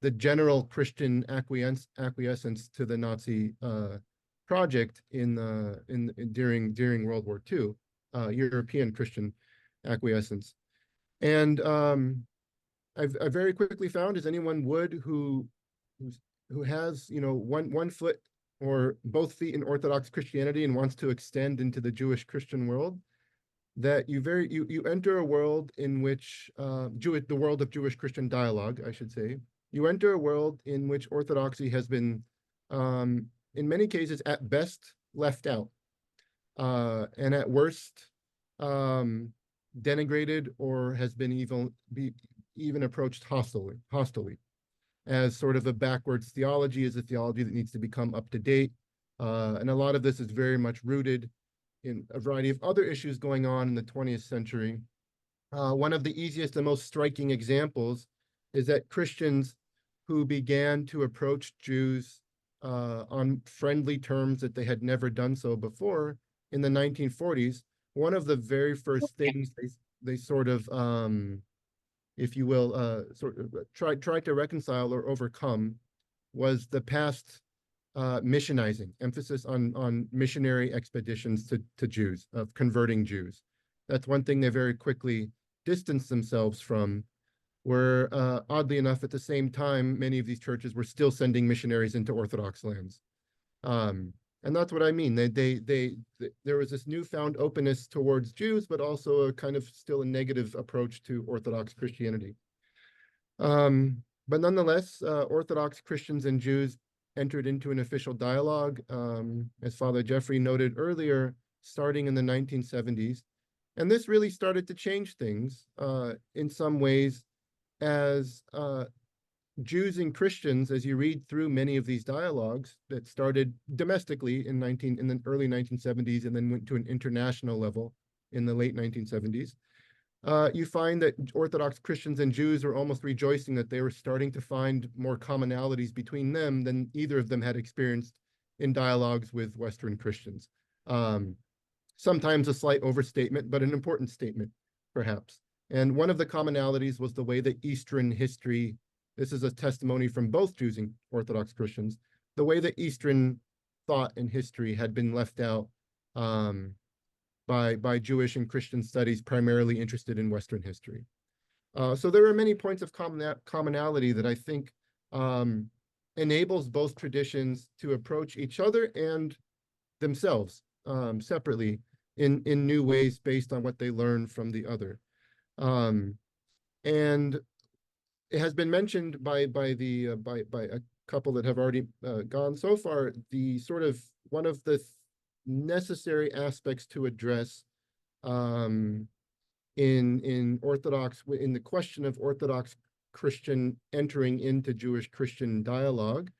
the general Christian acquiescence to the Nazi project during World War II, European Christian acquiescence. And I very quickly found, as anyone would who has one foot or both feet in Orthodox Christianity and wants to extend into the Jewish Christian world, that you enter a world in which the world of Jewish Christian dialogue, I should say. You enter a world in which Orthodoxy has been, in many cases, at best left out, and at worst denigrated, or has been even approached hostilely, as sort of a backwards theology, as a theology that needs to become up to date. And a lot of this is very much rooted in a variety of other issues going on in the 20th century. One of the easiest and most striking examples is that Christians who began to approach Jews on friendly terms that they had never done so before in the 1940s, one of the very first things they sort of, if you will, tried to reconcile or overcome was the past missionizing, emphasis on missionary expeditions to Jews, of converting Jews. That's one thing they very quickly distanced themselves from, where oddly enough, at the same time, many of these churches were still sending missionaries into Orthodox lands. And that's what I mean. There was this newfound openness towards Jews, but also a kind of still a negative approach to Orthodox Christianity. But nonetheless, Orthodox Christians and Jews entered into an official dialogue, as Father Jeffrey noted earlier, starting in the 1970s. And this really started to change things in some ways, as Jews and Christians, as you read through many of these dialogues that started domestically in the early 1970s and then went to an international level in the late 1970s, you find that Orthodox Christians and Jews are almost rejoicing that they were starting to find more commonalities between them than either of them had experienced in dialogues with Western Christians. sometimes a slight overstatement, but an important statement, perhaps. And one of the commonalities was the way that Eastern history, this is a testimony from both Jews and Orthodox Christians, the way that Eastern thought and history had been left out by Jewish and Christian studies primarily interested in Western history. So there are many points of commonality that I think enables both traditions to approach each other and themselves separately in new ways based on what they learn from the other. And it has been mentioned by a couple that have already gone so far, the sort of one of the necessary aspects to address in the question of Orthodox Christian entering into Jewish Christian dialogue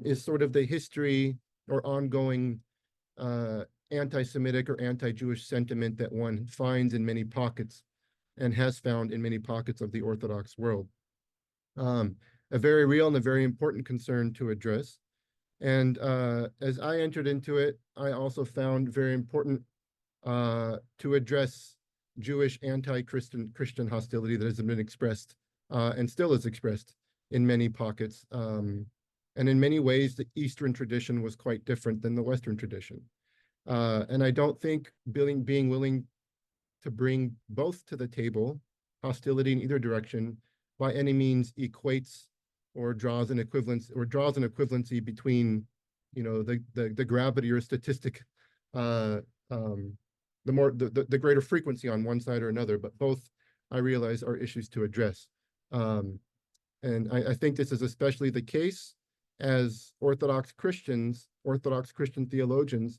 is sort of the history or ongoing anti-Semitic or anti-Jewish sentiment that one finds in many pockets and has found in many pockets of the Orthodox world. A very real and a very important concern to address. And as I entered into it, I also found very important to address Jewish anti-Christian hostility that has been expressed and still is expressed in many pockets. And in many ways, the Eastern tradition was quite different than the Western tradition. And I don't think being willing to bring both to the table, hostility in either direction, by any means equates or draws an equivalency between, the gravity or statistic, the greater frequency on one side or another, but both I realize are issues to address. And I think this is especially the case as Orthodox Christian theologians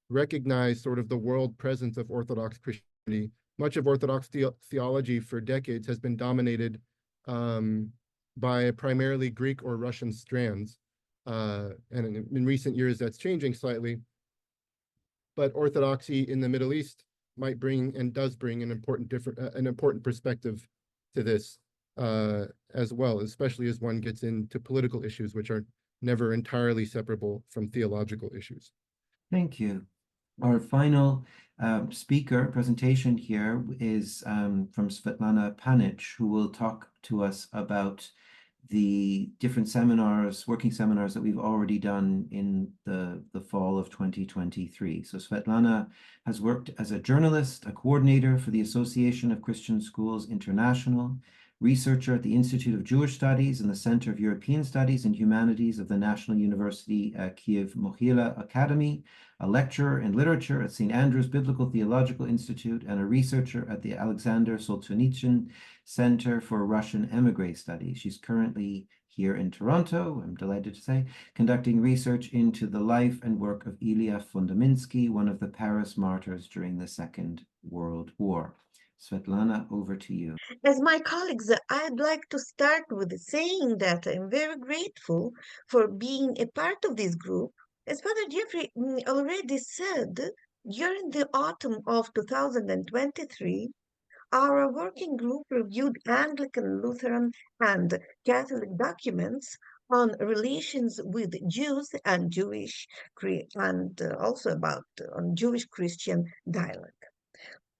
recognize sort of the world presence of Orthodox Christianity. Much of Orthodox theology for decades has been dominated by primarily Greek or Russian strands. And in recent years, that's changing slightly. But Orthodoxy in the Middle East might bring and does bring an important perspective to this as well, especially as one gets into political issues, which are never entirely separable from theological issues. Thank you. Our final presentation here is from Svetlana Panich, who will talk to us about the different working seminars that we've already done in the fall of 2023. So Svetlana has worked as a journalist, a coordinator for the Association of Christian Schools International, researcher at the Institute of Jewish Studies and the Center of European Studies and Humanities of the National University Kiev Mohyla Academy, a lecturer in literature at St. Andrew's Biblical Theological Institute, and a researcher at the Alexander Solzhenitsyn Center for Russian Emigre Studies. She's currently here in Toronto, I'm delighted to say, conducting research into the life and work of Ilya Fundaminsky, one of the Paris martyrs during the Second World War. Svetlana, over to you. As my colleagues, I'd like to start with saying that I'm very grateful for being a part of this group. As Father Jeffrey already said, during the autumn of 2023, our working group reviewed Anglican, Lutheran, and Catholic documents on relations with Jews and Jewish, and also on Jewish-Christian dialogue.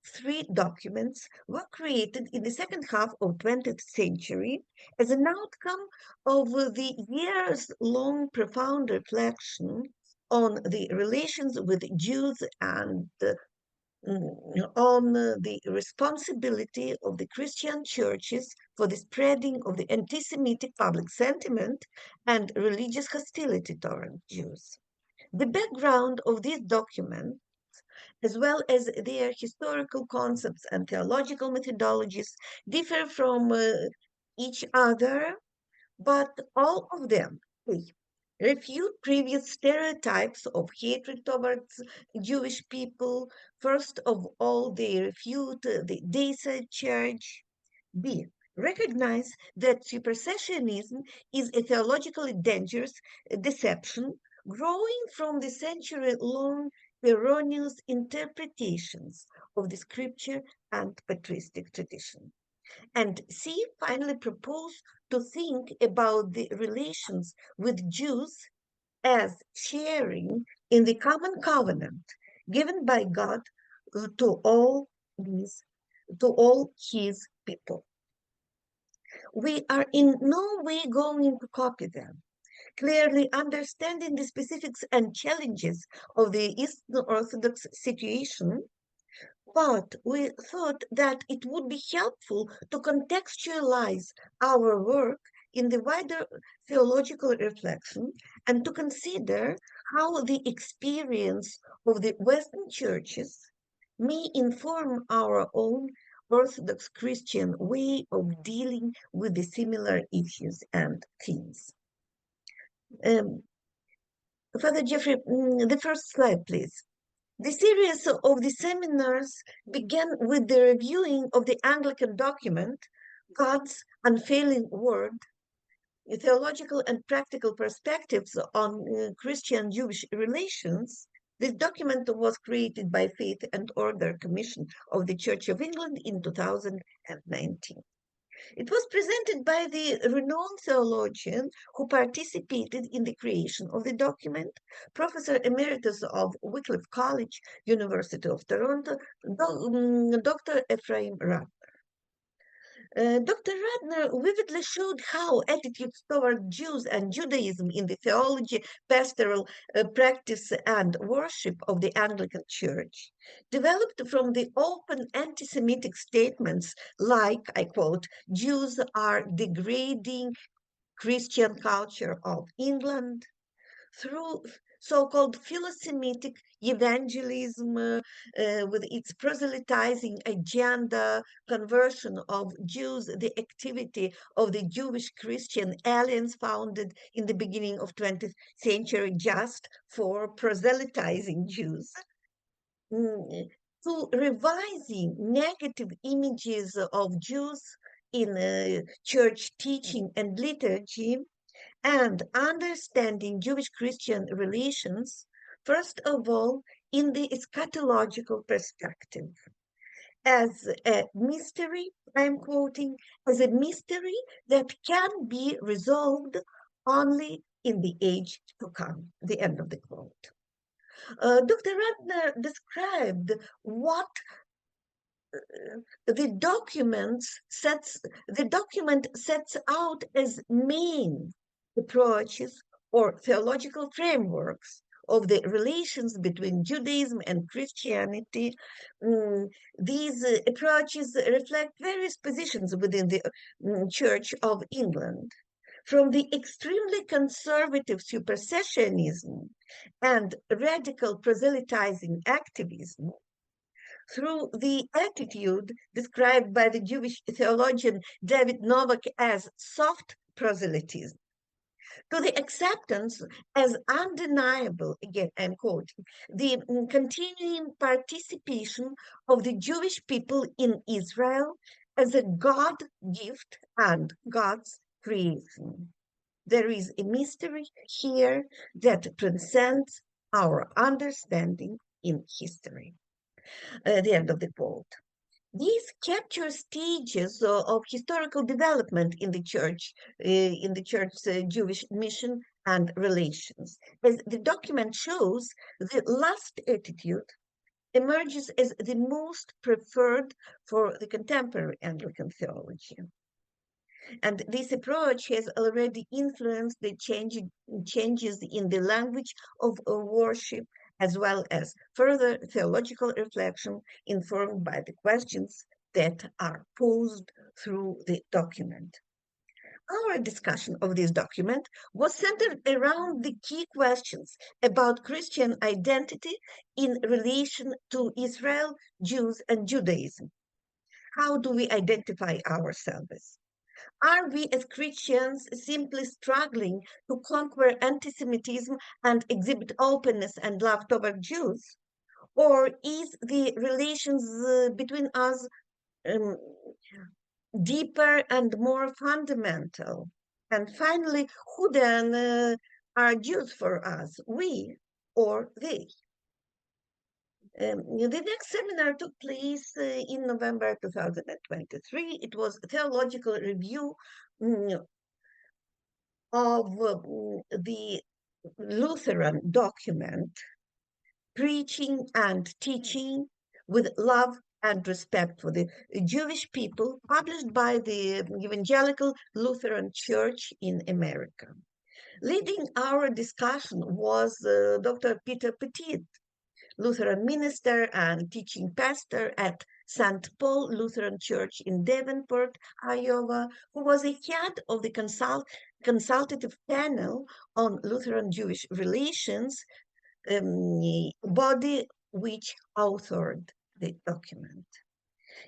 3 documents were created in the second half of 20th century as an outcome of the years-long profound reflection on the relations with Jews and on the responsibility of the Christian churches for the spreading of the anti-Semitic public sentiment and religious hostility toward Jews. The background of these documents, as well as their historical concepts and theological methodologies, differ from each other, but all of them refute previous stereotypes of hatred towards Jewish people. First of all, they refute the Deisite Church. B, recognize that supersessionism is a theologically dangerous deception growing from the century-long erroneous interpretations of the scripture and patristic tradition. And C, finally propose to think about the relations with Jews as sharing in the common covenant given by God to all his people. We are in no way going to copy them. Clearly understanding the specifics and challenges of the Eastern Orthodox situation, but we thought that it would be helpful to contextualize our work in the wider theological reflection and to consider how the experience of the Western churches may inform our own Orthodox Christian way of dealing with the similar issues and themes. Father Jeffrey, the first slide, please. The series of the seminars began with the reviewing of the Anglican document, God's Unfailing Word, Theological and Practical Perspectives on Christian-Jewish Relations. This document was created by Faith and Order Commission of the Church of England in 2019. It was presented by the renowned theologian who participated in the creation of the document, Professor Emeritus of Wycliffe College, University of Toronto, Dr. Ephraim Rath. Dr. Radner vividly showed how attitudes toward Jews and Judaism in the theology, pastoral practice, and worship of the Anglican Church developed from the open anti-Semitic statements like, I quote, Jews are degrading Christian culture of England, through so-called philo-Semitic evangelism with its proselytizing agenda, conversion of Jews, the activity of the Jewish Christian alliance founded in the beginning of 20th century just for proselytizing Jews, to revising negative images of Jews in church teaching and liturgy, and understanding Jewish-Christian relations, first of all, in the eschatological perspective. As a mystery, I'm quoting, as a mystery that can be resolved only in the age to come, the end of the quote. Dr. Radner described what the document sets out as main approaches or theological frameworks of the relations between Judaism and Christianity. These approaches reflect various positions within the Church of England, from the extremely conservative supersessionism and radical proselytizing activism through the attitude described by the Jewish theologian David Novak as soft proselytism, to the acceptance as undeniable, again, I'm quoting, the continuing participation of the Jewish people in Israel as a God gift and God's creation. There is a mystery here that transcends our understanding in history. The end of the quote. These capture stages of historical development in the church's Jewish mission and relations. As the document shows, the last attitude emerges as the most preferred for the contemporary Anglican theology. And this approach has already influenced the changes in the language of worship, as well as further theological reflection informed by the questions that are posed through the document. Our discussion of this document was centered around the key questions about Christian identity in relation to Israel, Jews, and Judaism. How do we identify ourselves? Are we as Christians simply struggling to conquer anti-Semitism and exhibit openness and love toward Jews? Or is the relations between us deeper and more fundamental? And finally, who then are Jews for us, we or they? The next seminar took place in November 2023. It was a theological review of the Lutheran document, Preaching and Teaching with love and respect for the Jewish people, published by the Evangelical Lutheran Church in America. Leading our discussion was Dr. Peter Petit, Lutheran minister and teaching pastor at St. Paul Lutheran Church in Davenport, Iowa, who was the head of the consultative panel on Lutheran Jewish relations, body which authored the document.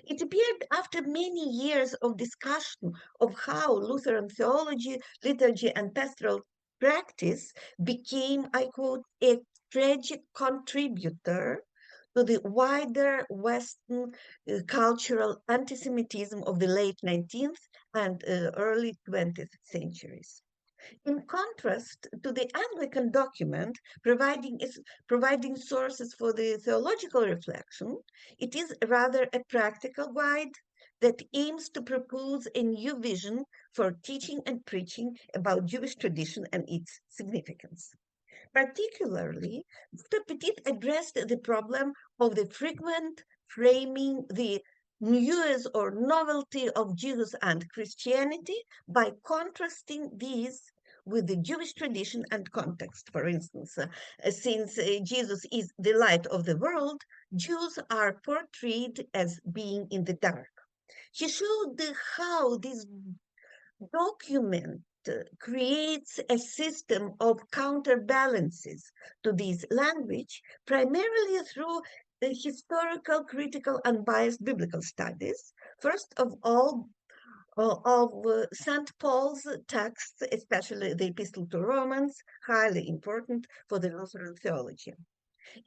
It appeared after many years of discussion of how Lutheran theology, liturgy, and pastoral practice became, I quote, a tragic contributor to the wider Western cultural anti-Semitism of the late 19th and early 20th centuries. In contrast to the Anglican document providing sources for the theological reflection, it is rather a practical guide that aims to propose a new vision for teaching and preaching about Jewish tradition and its significance. Particularly, Dr. Petit addressed the problem of the frequent framing the news or novelty of Jesus and Christianity by contrasting these with the Jewish tradition and context. For instance, since Jesus is the light of the world, Jews are portrayed as being in the dark. He showed how this document creates a system of counterbalances to this language, primarily through historical, critical, unbiased biblical studies. First of all, of St. Paul's texts, especially the Epistle to Romans, highly important for the Lutheran theology.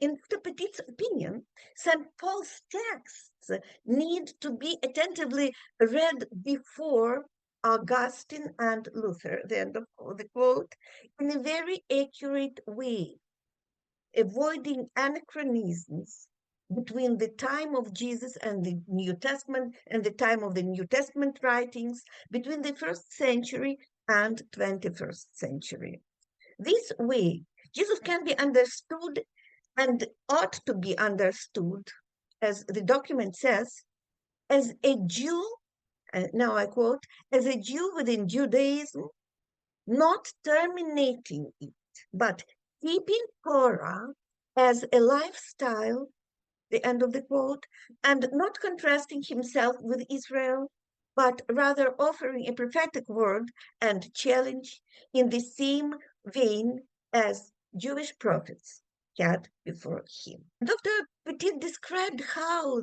In Dr. Petit's opinion, St. Paul's texts need to be attentively read before Augustine and Luther, the end of the quote, in a very accurate way, avoiding anachronisms between the time of Jesus and the New Testament and the time of the New Testament writings, between the 1st century and 21st century. This way, Jesus can be understood and ought to be understood, as the document says, as a Jew, now I quote, as a Jew within Judaism, not terminating it, but keeping Torah as a lifestyle, the end of the quote, and not contrasting himself with Israel, but rather offering a prophetic word and challenge in the same vein as Jewish prophets had before him. Dr. Petit described how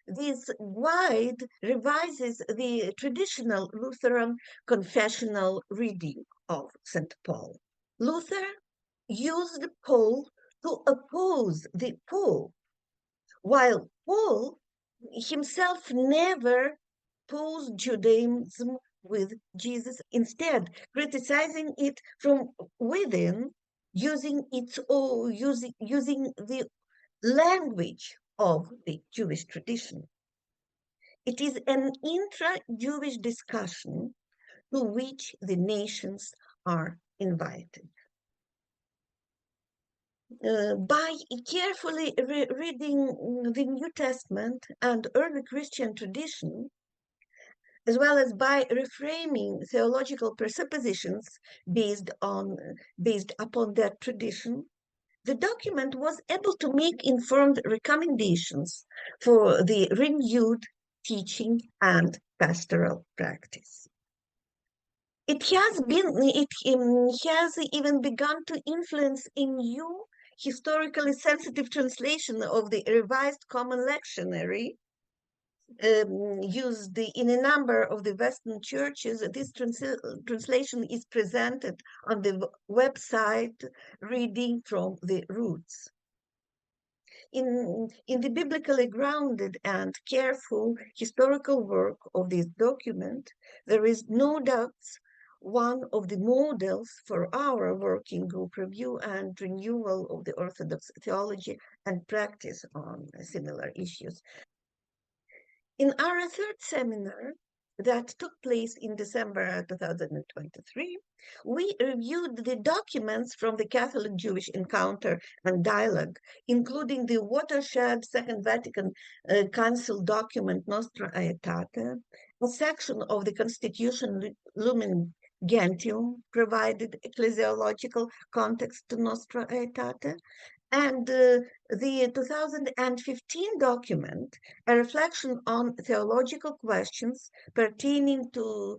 this guide revises the traditional Lutheran confessional reading of St. Paul. Luther used Paul to oppose the Pope, while Paul himself never opposed Judaism with Jesus, instead criticizing it from within, using the language of the Jewish tradition. It is an intra-Jewish discussion to which the nations are invited. By carefully reading the New Testament and early Christian tradition, as well as by reframing theological presuppositions based upon that tradition, the document was able to make informed recommendations for the renewed teaching and pastoral practice. It has even begun to influence a new historically sensitive translation of the Revised Common Lectionary used in a number of the Western churches. This translation is presented on the website Reading from the Roots. In the biblically grounded and careful historical work of this document, there is no doubt one of the models for our working group review and renewal of the Orthodox theology and practice on similar issues. In our third seminar, that took place in December 2023, we reviewed the documents from the Catholic-Jewish Encounter and Dialogue, including the watershed Second Vatican Council document Nostra Aetate, a section of the Constitution Lumen Gentium provided ecclesiological context to Nostra Aetate, and the 2015 document, a reflection on theological questions pertaining to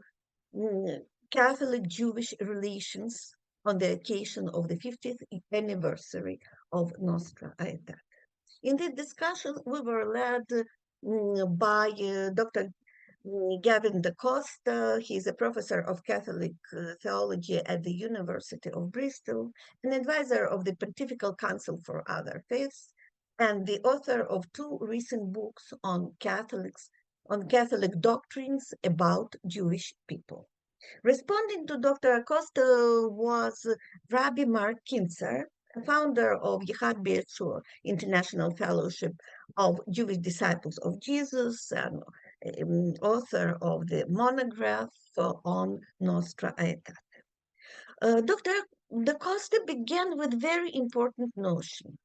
Catholic-Jewish relations on the occasion of the 50th anniversary of Nostra Aetate. In the discussion, we were led by Dr. Gavin Da Costa. He's a professor of Catholic theology at the University of Bristol, an advisor of the Pontifical Council for Other Faiths, and the author of 2 recent books on Catholic doctrines about Jewish people. Responding to Dr. Acosta was Rabbi Mark Kinzer, founder of Yehad B'Yeshua International Fellowship of Jewish Disciples of Jesus and author of the monograph on Nostra Aetate. Dr. Da Costa began with very important notion.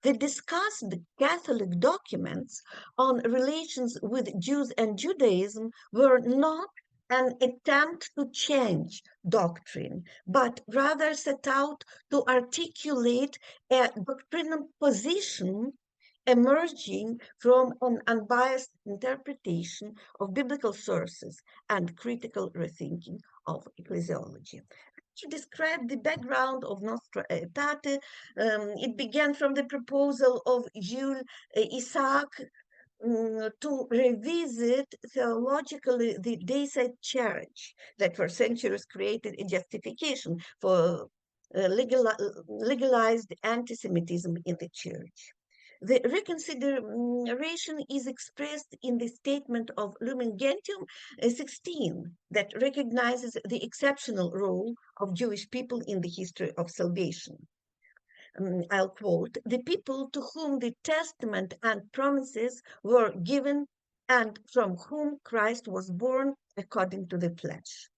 They discussed the Catholic documents on relations with Jews and Judaism were not an attempt to change doctrine, but rather set out to articulate a doctrinal position emerging from an unbiased interpretation of biblical sources and critical rethinking of ecclesiology. To describe the background of Nostra Aetate, it began from the proposal of Jules Isaac to revisit theologically the Dayside Church that for centuries created a justification for legalized anti-Semitism in the church. The reconsideration is expressed in the statement of Lumen Gentium 16 that recognizes the exceptional role of Jewish people in the history of salvation. I'll quote, "The people to whom the testament and promises were given and from whom Christ was born according to the flesh.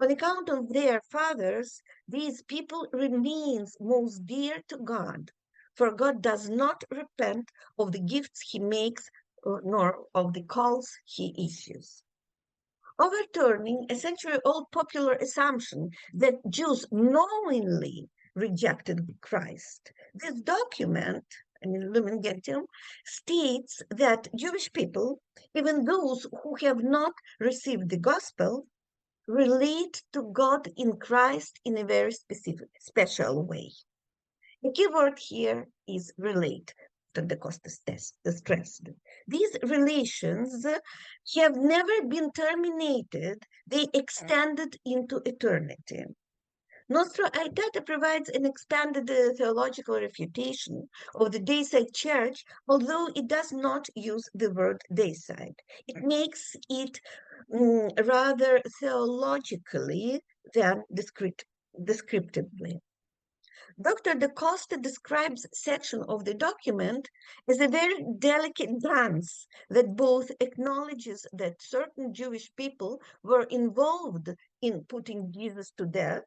On account of their fathers, these people remains most dear to God, for God does not repent of the gifts he makes, nor of the calls he issues." Overturning a century-old popular assumption that Jews knowingly rejected Christ, this document, Lumen Gentium, states that Jewish people, even those who have not received the gospel, relate to God in Christ in a very special way. The key word here is relate, that Da Costa stressed. These relations have never been terminated, they extended into eternity. Nostra Aetate provides an expanded theological refutation of the Dayside Church, although it does not use the word Dayside. It makes it rather theologically than descriptively. Dr. Da Costa describes section of the document as a very delicate dance that both acknowledges that certain Jewish people were involved in putting Jesus to death,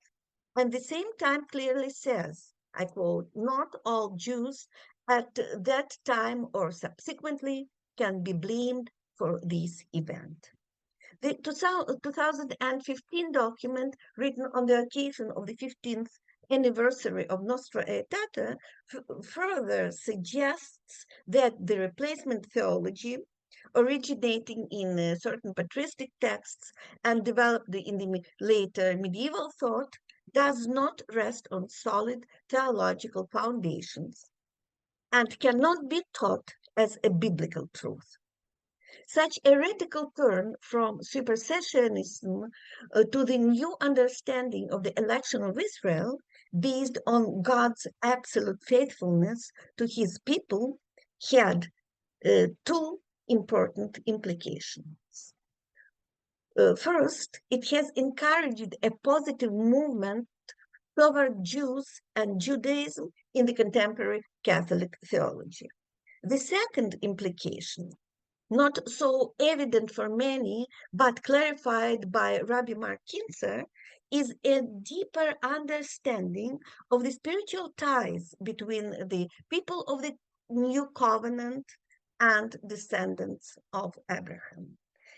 and at the same time clearly says, I quote, "Not all Jews at that time or subsequently can be blamed for this event." The 2015 document, written on the occasion of the 15th anniversary of Nostra Aetate, further suggests that the replacement theology, originating in certain patristic texts and developed in the later medieval thought, does not rest on solid theological foundations and cannot be taught as a biblical truth. Such a radical turn from supersessionism to the new understanding of the election of Israel, based on God's absolute faithfulness to his people, had 2 important implications. First, it has encouraged a positive movement toward Jews and Judaism in the contemporary Catholic theology. The second implication, not so evident for many, but clarified by Rabbi Mark Kinzer, is a deeper understanding of the spiritual ties between the people of the new covenant and descendants of Abraham.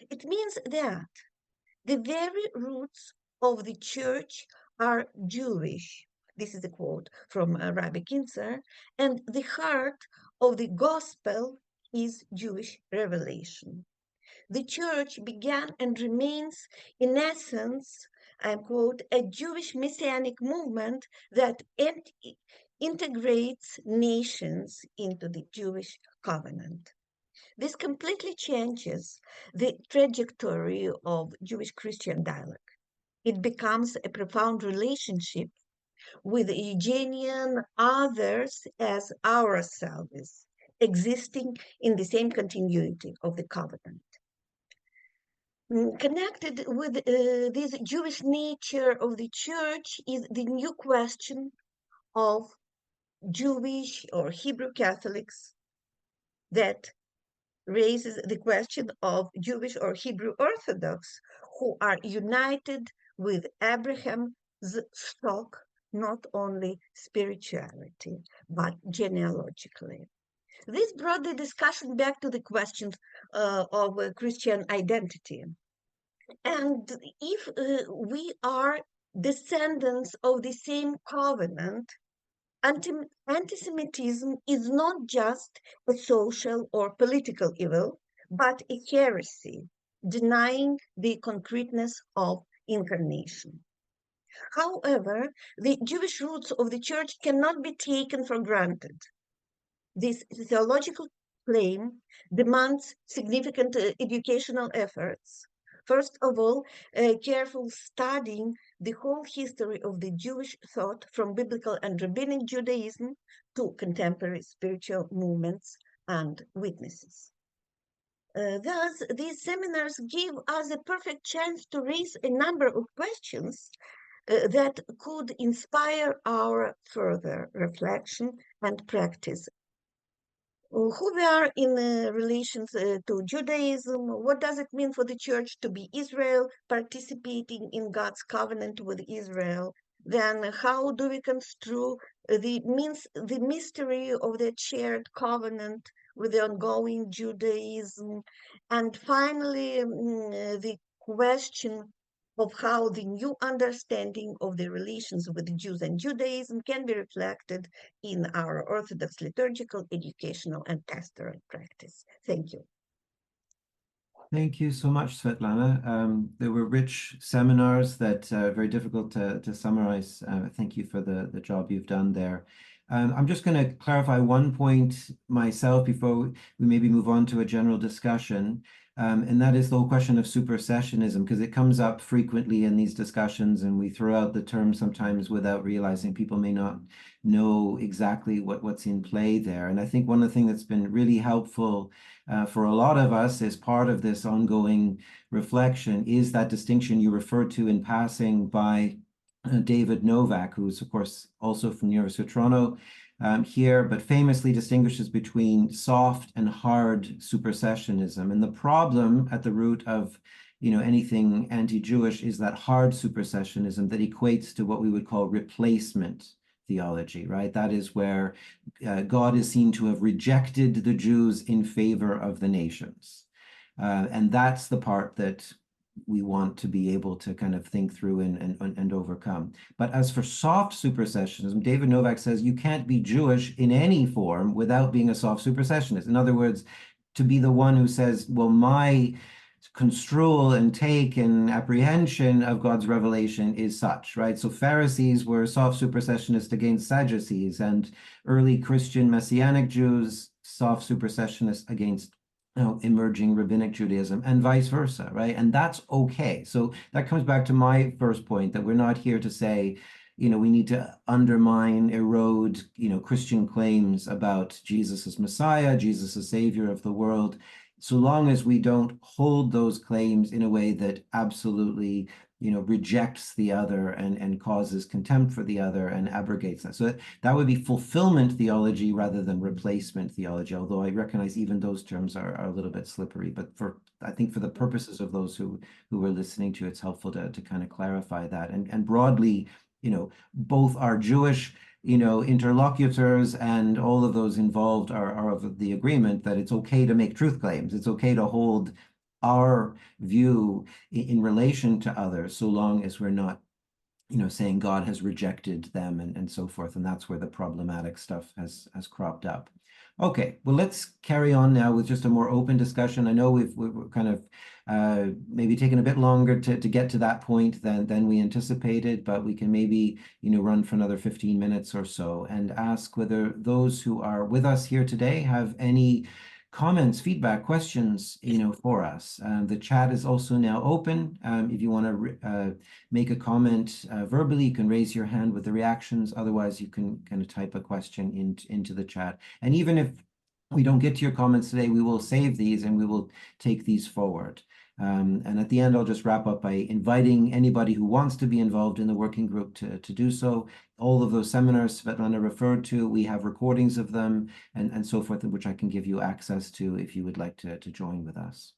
It means that the very roots of the church are Jewish. This is a quote from Rabbi Kinzer, and the heart of the gospel is Jewish revelation. The church began and remains, in essence, I quote, a Jewish messianic movement that integrates nations into the Jewish covenant. This completely changes the trajectory of Jewish-Christian dialogue. It becomes a profound relationship with the Eugenian others as ourselves, existing in the same continuity of the covenant. Connected with this Jewish nature of the church is the new question of Jewish or Hebrew Catholics that raises the question of Jewish or Hebrew Orthodox who are united with Abraham's stock, not only spirituality, but genealogically. This brought the discussion back to the question of Christian identity. And if we are descendants of the same covenant, anti-Semitism is not just a social or political evil, but a heresy, denying the concreteness of incarnation. However, the Jewish roots of the church cannot be taken for granted. This theological claim demands significant educational efforts. First of all, careful studying the whole history of the Jewish thought from biblical and rabbinic Judaism to contemporary spiritual movements and witnesses. Thus, these seminars give us a perfect chance to raise a number of questions that could inspire our further reflection and practice. Who we are in relation to Judaism, what does it mean for the church to be Israel, participating in God's covenant with Israel? Then how do we construe the mystery of the shared covenant with the ongoing Judaism? And finally, the question of how the new understanding of the relations with the Jews and Judaism can be reflected in our Orthodox liturgical, educational, and pastoral practice. Thank you. Thank you so much, Svetlana. There were rich seminars that are very difficult to summarize. Thank you for the job you've done there. I'm just going to clarify one point myself before we maybe move on to a general discussion. And that is the whole question of supersessionism, because it comes up frequently in these discussions, and we throw out the term sometimes without realizing people may not know exactly what's in play there. And I think one of the things that's been really helpful for a lot of us as part of this ongoing reflection is that distinction you referred to in passing by David Novak, who's of course also from the University of Toronto here, but famously distinguishes between soft and hard supersessionism. And the problem at the root of anything anti-Jewish is that hard supersessionism that equates to what we would call replacement theology, right? That is where God is seen to have rejected the Jews in favor of the nations. And that's the part that we want to be able to kind of think through and overcome. But as for soft supersessionism, David Novak says you can't be Jewish in any form without being a soft supersessionist. In other words, to be the one who says, well, my construal and take and apprehension of God's revelation is such, right? So Pharisees were soft supersessionists against Sadducees, and early Christian Messianic Jews, soft supersessionists against emerging rabbinic Judaism, and vice versa, right? And that's okay. So that comes back to my first point, that we're not here to say, we need to undermine, erode, Christian claims about Jesus as Messiah, Jesus as Savior of the world, so long as we don't hold those claims in a way that absolutely rejects the other and causes contempt for the other and abrogates that. So that would be fulfillment theology rather than replacement theology, although I recognize even those terms are a little bit slippery. But I think for the purposes of those who are listening to, it's helpful to kind of clarify that. And broadly, both our Jewish interlocutors and all of those involved are of the agreement that it's okay to make truth claims. It's okay to hold our view in relation to others, so long as we're not, saying God has rejected them and so forth. And that's where the problematic stuff has cropped up. Okay, well, let's carry on now with just a more open discussion. I know we've kind of maybe taken a bit longer to get to that point than we anticipated, but we can maybe, run for another 15 minutes or so and ask whether those who are with us here today have any comments, feedback, questions, for us. The chat is also now open. If you want to make a comment verbally, you can raise your hand with the reactions. Otherwise, you can kind of type a question into the chat. And even if we don't get to your comments today, we will save these and we will take these forward. And at the end, I'll just wrap up by inviting anybody who wants to be involved in the working group to do so. All of those seminars Svetlana referred to, we have recordings of them and so forth, which I can give you access to if you would like to join with us.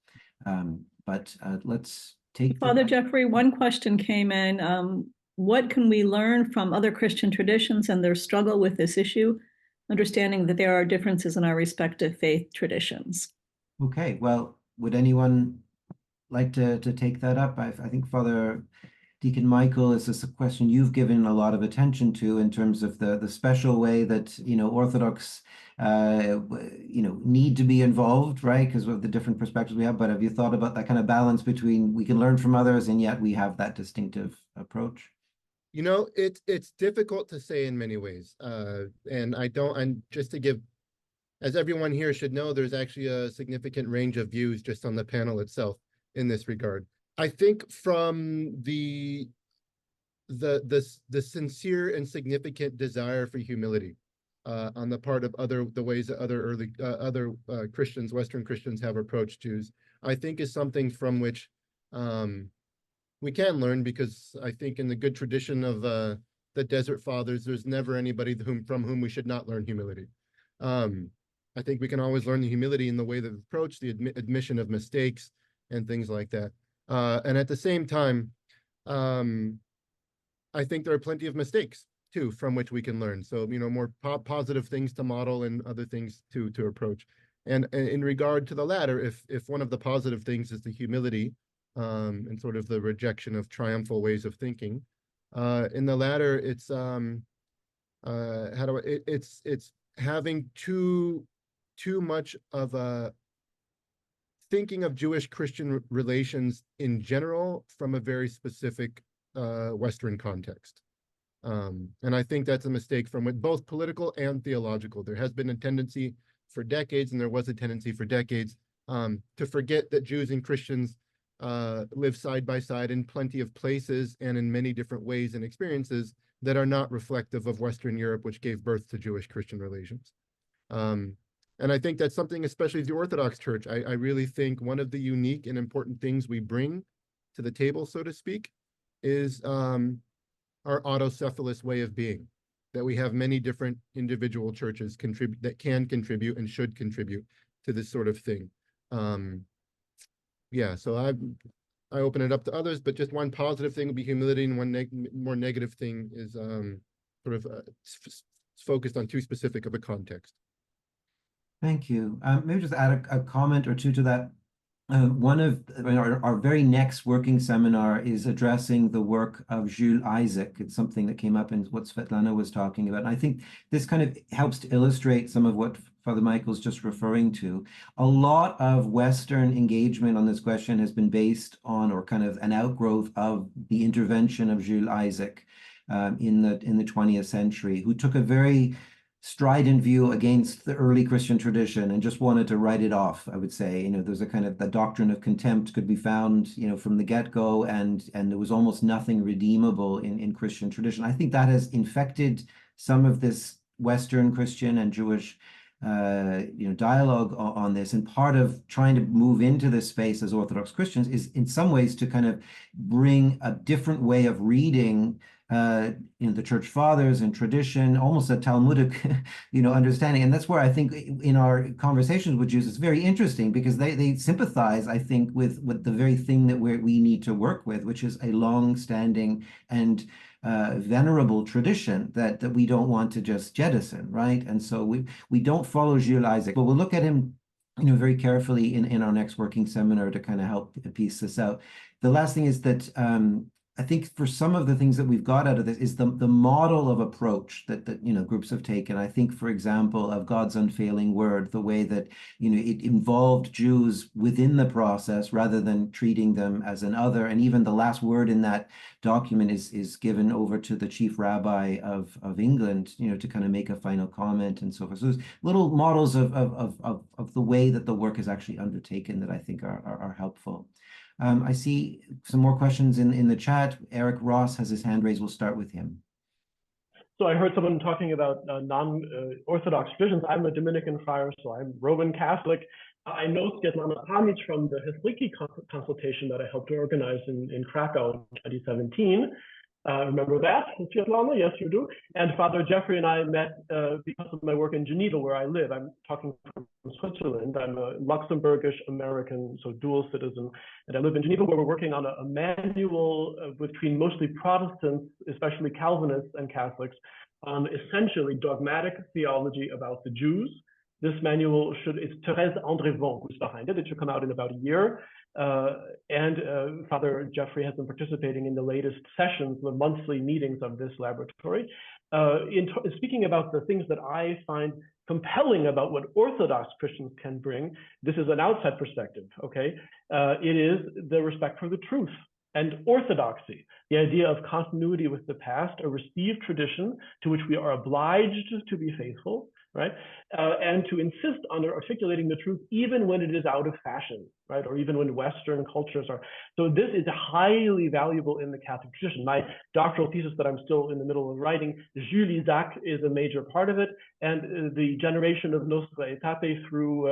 But let's take Father Jeffrey, one question came in. What can we learn from other Christian traditions and their struggle with this issue, understanding that there are differences in our respective faith traditions? Okay, well, would anyone like to take that up? I think Father Deacon Michael, is this a question you've given a lot of attention to in terms of the special way that Orthodox need to be involved, right? Because of the different perspectives we have. But have you thought about that kind of balance between we can learn from others and yet we have that distinctive approach? It's difficult to say in many ways, and just to give, as everyone here should know, there's actually a significant range of views just on the panel itself in this regard. I think from the sincere and significant desire for humility on the part of the ways that other Christians, Western Christians, have approached Jews, I think is something from which we can learn, because I think in the good tradition of the Desert Fathers, there's never anybody from whom we should not learn humility. I think we can always learn the humility in the way that they approach the admission of mistakes and things like that. And at the same time, I think there are plenty of mistakes too from which we can learn. So, more positive things to model and other things to approach. And in regard to the latter, if one of the positive things is the humility and sort of the rejection of triumphal ways of thinking, in the latter, it's it's having too much of a thinking of Jewish-Christian relations in general from a very specific Western context. And I think that's a mistake from both political and theological. There has been a tendency for decades, and there was a tendency for decades, to forget that Jews and Christians live side by side in plenty of places and in many different ways and experiences that are not reflective of Western Europe, which gave birth to Jewish-Christian relations. And I think that's something, especially the Orthodox Church, I really think one of the unique and important things we bring to the table, so to speak, is our autocephalous way of being, that we have many different individual churches that can contribute and should contribute to this sort of thing. Yeah, so I open it up to others, but just one positive thing would be humility, and one more negative thing is sort of focused on too specific of a context. Thank you. Maybe just add a comment or two to that. One of our very next working seminar is addressing the work of Jules Isaac. It's something that came up in what Svetlana was talking about. And I think this kind of helps to illustrate some of what Father Michael's just referring to. A lot of Western engagement on this question has been based on, or kind of an outgrowth of, the intervention of Jules Isaac in the 20th century, who took a very strident view against the early Christian tradition and just wanted to write it off. I would say, there's a kind of, the doctrine of contempt could be found, from the get-go, and there was almost nothing redeemable in Christian tradition. I think that has infected some of this Western Christian and Jewish dialogue on this. And part of trying to move into this space as Orthodox Christians is in some ways to kind of bring a different way of reading the church fathers and tradition, almost a Talmudic, understanding. And that's where I think in our conversations with Jews, it's very interesting because they sympathize, I think, with the very thing that we need to work with, which is a long-standing and venerable tradition that we don't want to just jettison, right? And so we don't follow Jules Isaac, but we'll look at him very carefully in our next working seminar to kind of help piece this out. The last thing is that I think for some of the things that we've got out of this is the model of approach that groups have taken. I think, for example, of God's unfailing word, the way that it involved Jews within the process rather than treating them as an other. And even the last word in that document is given over to the chief rabbi of England, to kind of make a final comment and so forth. So there's little models of the way that the work is actually undertaken that I think are helpful. I see some more questions in the chat. Eric Ross has his hand raised. We'll start with him. So I heard someone talking about non-Orthodox traditions. I'm a Dominican friar, so I'm Roman Catholic. I know Svetlana Pamic from the Helsinki consultation that I helped to organize in Krakow in 2017. Remember that, Svetlana? Yes, you do. And Father Jeffrey and I met because of my work in Geneva, where I live. I'm talking from Switzerland. I'm a Luxembourgish American, so dual citizen. And I live in Geneva, where we're working on a manual between mostly Protestants, especially Calvinists and Catholics, on essentially dogmatic theology about the Jews. This manual it's Thérèse André-Von who's behind it. It should come out in about a year. And Father Jeffrey has been participating in the latest sessions, the monthly meetings of this laboratory. Speaking about the things that I find compelling about what Orthodox Christians can bring, this is an outside perspective, okay? It is the respect for the truth and orthodoxy, the idea of continuity with the past, a received tradition to which we are obliged to be faithful, right? And to insist on articulating the truth even when it is out of fashion, right? Or even when Western cultures are. So this is highly valuable in the Catholic tradition. My doctoral thesis that I'm still in the middle of writing, Jules Isaac is a major part of it, and the generation of Nostra Aetate through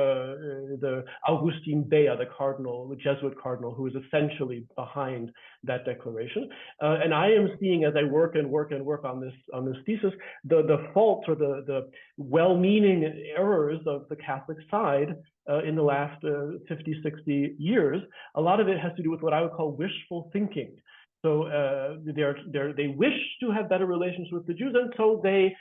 the Augustin Bea, the Jesuit cardinal, who is essentially behind that declaration. And I am seeing, as I work on this thesis, the faults or the well-meaning errors of the Catholic side in the last 50, 60 years. A lot of it has to do with what I would call wishful thinking. So they wish to have better relations with the Jews, and so they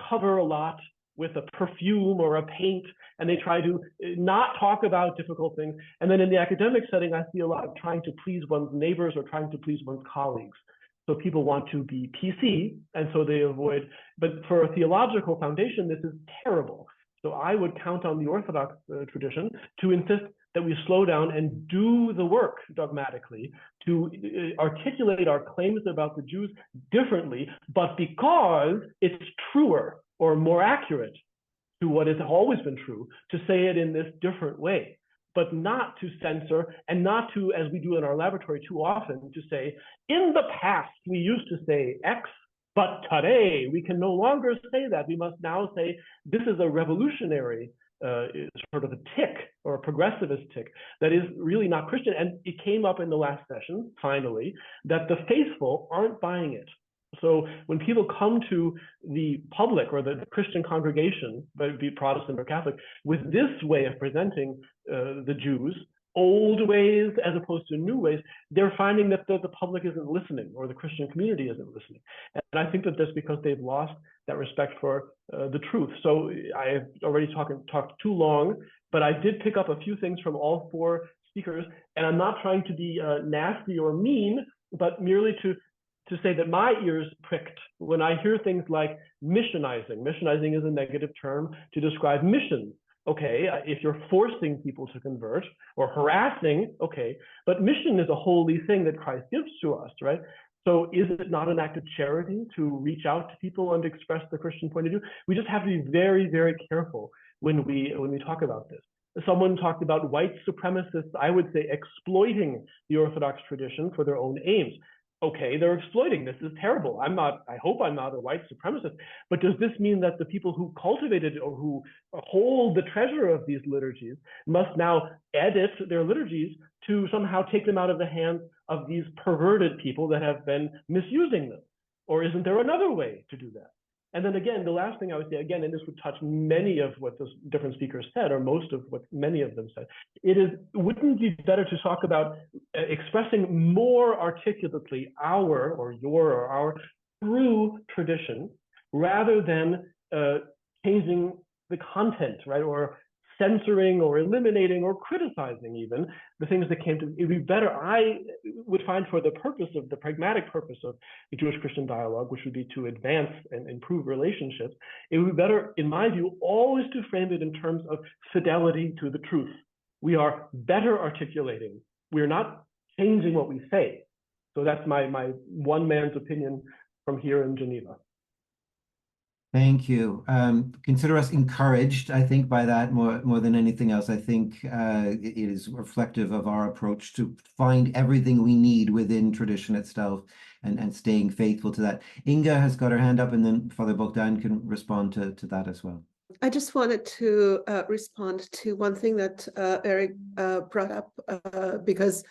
cover a lot with a perfume or a paint, and they try to not talk about difficult things. And then in the academic setting, I see a lot of trying to please one's neighbors or trying to please one's colleagues. So people want to be PC, and so they avoid. But for a theological foundation, this is terrible. So I would count on the Orthodox tradition to insist that we slow down and do the work dogmatically to articulate our claims about the Jews differently, but because it's truer or more accurate to what has always been true, to say it in this different way, but not to censor and not to, as we do in our laboratory too often, to say, in the past, we used to say X, but today we can no longer say that. We must now say this is a revolutionary sort of a tick or a progressivist tick that is really not Christian. And it came up in the last session, finally, that the faithful aren't buying it. So when people come to the public or the Christian congregation, whether it be Protestant or Catholic, with this way of presenting the Jews, old ways as opposed to new ways, they're finding that the public isn't listening or the Christian community isn't listening. And I think that that's because they've lost that respect for the truth. So I have already talked too long, but I did pick up a few things from all four speakers, and I'm not trying to be nasty or mean, but merely to say that my ears pricked when I hear things like missionizing. Missionizing is a negative term to describe missions. Okay, if you're forcing people to convert or harassing, okay, but mission is a holy thing that Christ gives to us, right? So is it not an act of charity to reach out to people and express the Christian point of view? We just have to be very, very careful when we talk about this. Someone talked about white supremacists, I would say, exploiting the Orthodox tradition for their own aims. okay, they're exploiting. This is terrible. I hope I'm not a white supremacist, but does this mean that the people who cultivated or who hold the treasure of these liturgies must now edit their liturgies to somehow take them out of the hands of these perverted people that have been misusing them? Or isn't there another way to do that? And then again, the last thing I would say, again, and this would touch many of what the different speakers said, or most of what many of them said, wouldn't it be better to talk about expressing more articulately our, or your, or our true tradition, rather than changing the content, right? Or censoring or eliminating or criticizing even the things that came to, it'd be better, I would find, for the purpose of the pragmatic purpose of the Jewish-Christian dialogue, which would be to advance and improve relationships, it would be better, in my view, always to frame it in terms of fidelity to the truth. We are better articulating. We're not changing what we say. So that's my one man's opinion from here in Geneva. Thank you. Consider us encouraged, I think, by that more than anything else. I think it is reflective of our approach to find everything we need within tradition itself and staying faithful to that. Inga has got her hand up, and then Father Bogdan can respond to that as well. I just wanted to respond to one thing that Eric brought up, because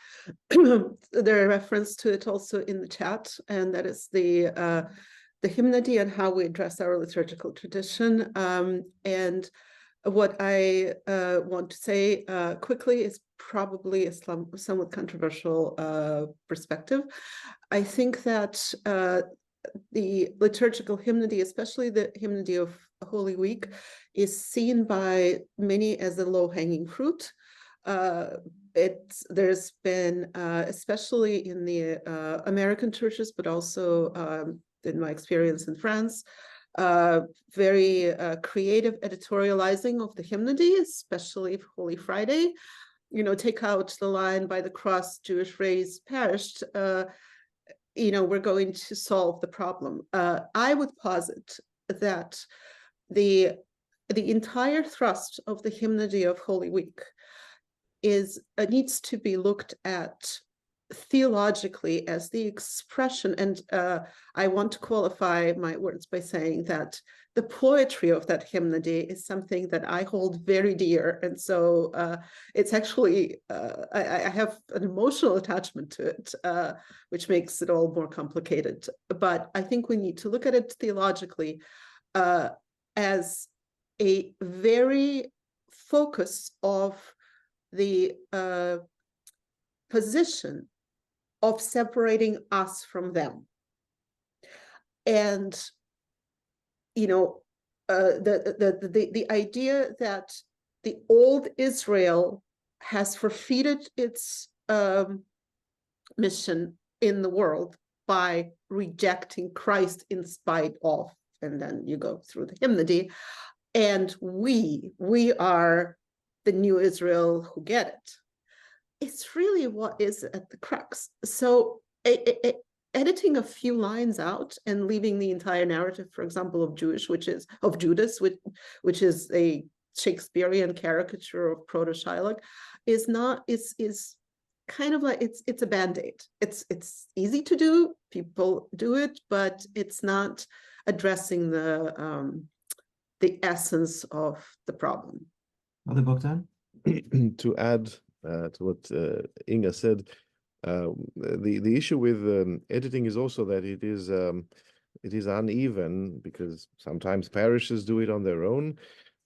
there are reference to it also in the chat, and that is the hymnody and how we address our liturgical tradition. And what I want to say quickly is probably a somewhat controversial perspective. I think that the liturgical hymnody, especially the hymnody of Holy Week, is seen by many as a low-hanging fruit. There's been, especially in the American churches, but also in my experience in France, very creative editorializing of the hymnody, especially for Holy Friday. You know, take out the line, by the cross Jewish race perished, you know, we're going to solve the problem. I would posit that the entire thrust of the hymnody of Holy Week needs to be looked at theologically as the expression, and I want to qualify my words by saying that the poetry of that hymnody is something that I hold very dear, and so it's actually I have an emotional attachment to it, which makes it all more complicated. But I think we need to look at it theologically as a very focus of the position of separating us from them. And, you know, the idea that the old Israel has forfeited its mission in the world by rejecting Christ in spite of, and then you go through the hymnody, and we are the new Israel who get it. It's really what is at the crux. So editing a few lines out and leaving the entire narrative, for example, of Judas, which is a Shakespearean caricature of proto-Shylock, is kind of like it's a band-aid. It's easy to do, people do it, but it's not addressing the essence of the problem. Father Bogdan? To add to what Inga said, the issue with editing is also that it is uneven, because sometimes parishes do it on their own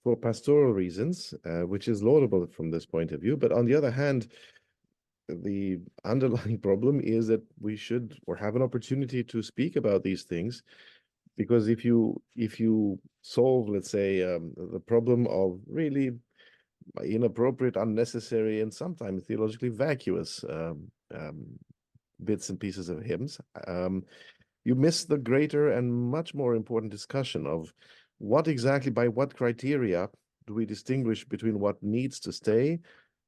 for pastoral reasons, which is laudable from this point of view. But on the other hand, the underlying problem is that we should or have an opportunity to speak about these things, because if you solve, let's say, the problem of really inappropriate, unnecessary, and sometimes theologically vacuous bits and pieces of hymns, you miss the greater and much more important discussion of what exactly, by what criteria do we distinguish between what needs to stay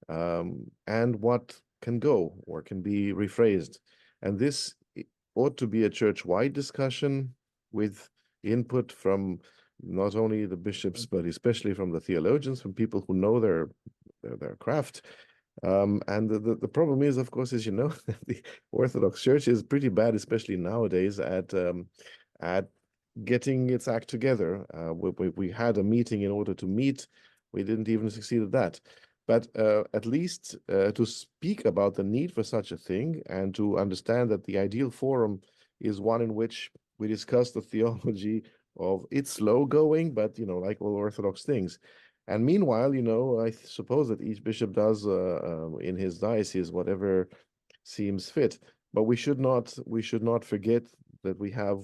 and what can go or can be rephrased. And this ought to be a church-wide discussion with input from not only the bishops, but especially from the theologians, from people who know their craft, And the problem is, of course, as you know, the Orthodox Church is pretty bad, especially nowadays, at getting its act together. We had a meeting in order to meet. We didn't even succeed at that. But at least to speak about the need for such a thing and to understand that the ideal forum is one in which we discuss the theology of it's slow going, but, like all Orthodox things. And meanwhile, I suppose that each bishop does in his diocese whatever seems fit. But we should not forget that we have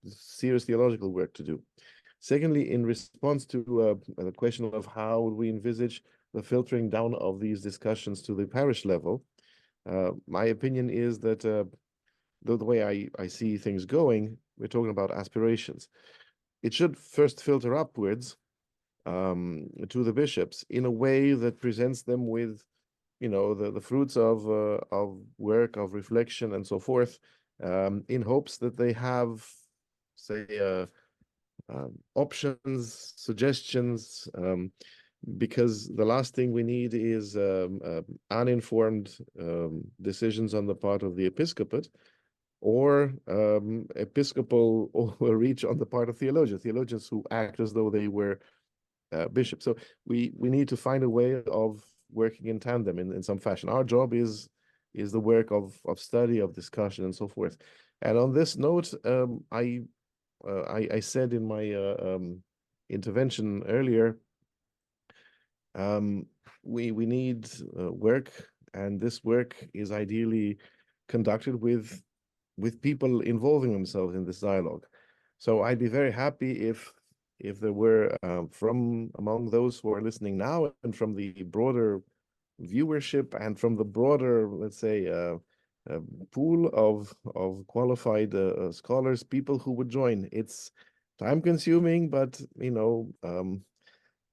serious theological work to do. Secondly, in response to the question of how we envisage the filtering down of these discussions to the parish level, my opinion is that the way I see things going, we're talking about aspirations. It should first filter upwards to the bishops in a way that presents them with, the fruits of work, of reflection, and so forth, in hopes that they have, say, options, suggestions, because the last thing we need is uninformed decisions on the part of the episcopate, or episcopal overreach on the part of theologians who act as though they were bishops. So we need to find a way of working in tandem in some fashion. Our job is the work of study, of discussion, and so forth. And on this note, I said in my intervention earlier, we need work, and this work is ideally conducted with people involving themselves in this dialogue. So I'd be very happy if there were from among those who are listening now and from the broader viewership and from the broader, let's say, pool of qualified scholars, people who would join. It's time consuming, but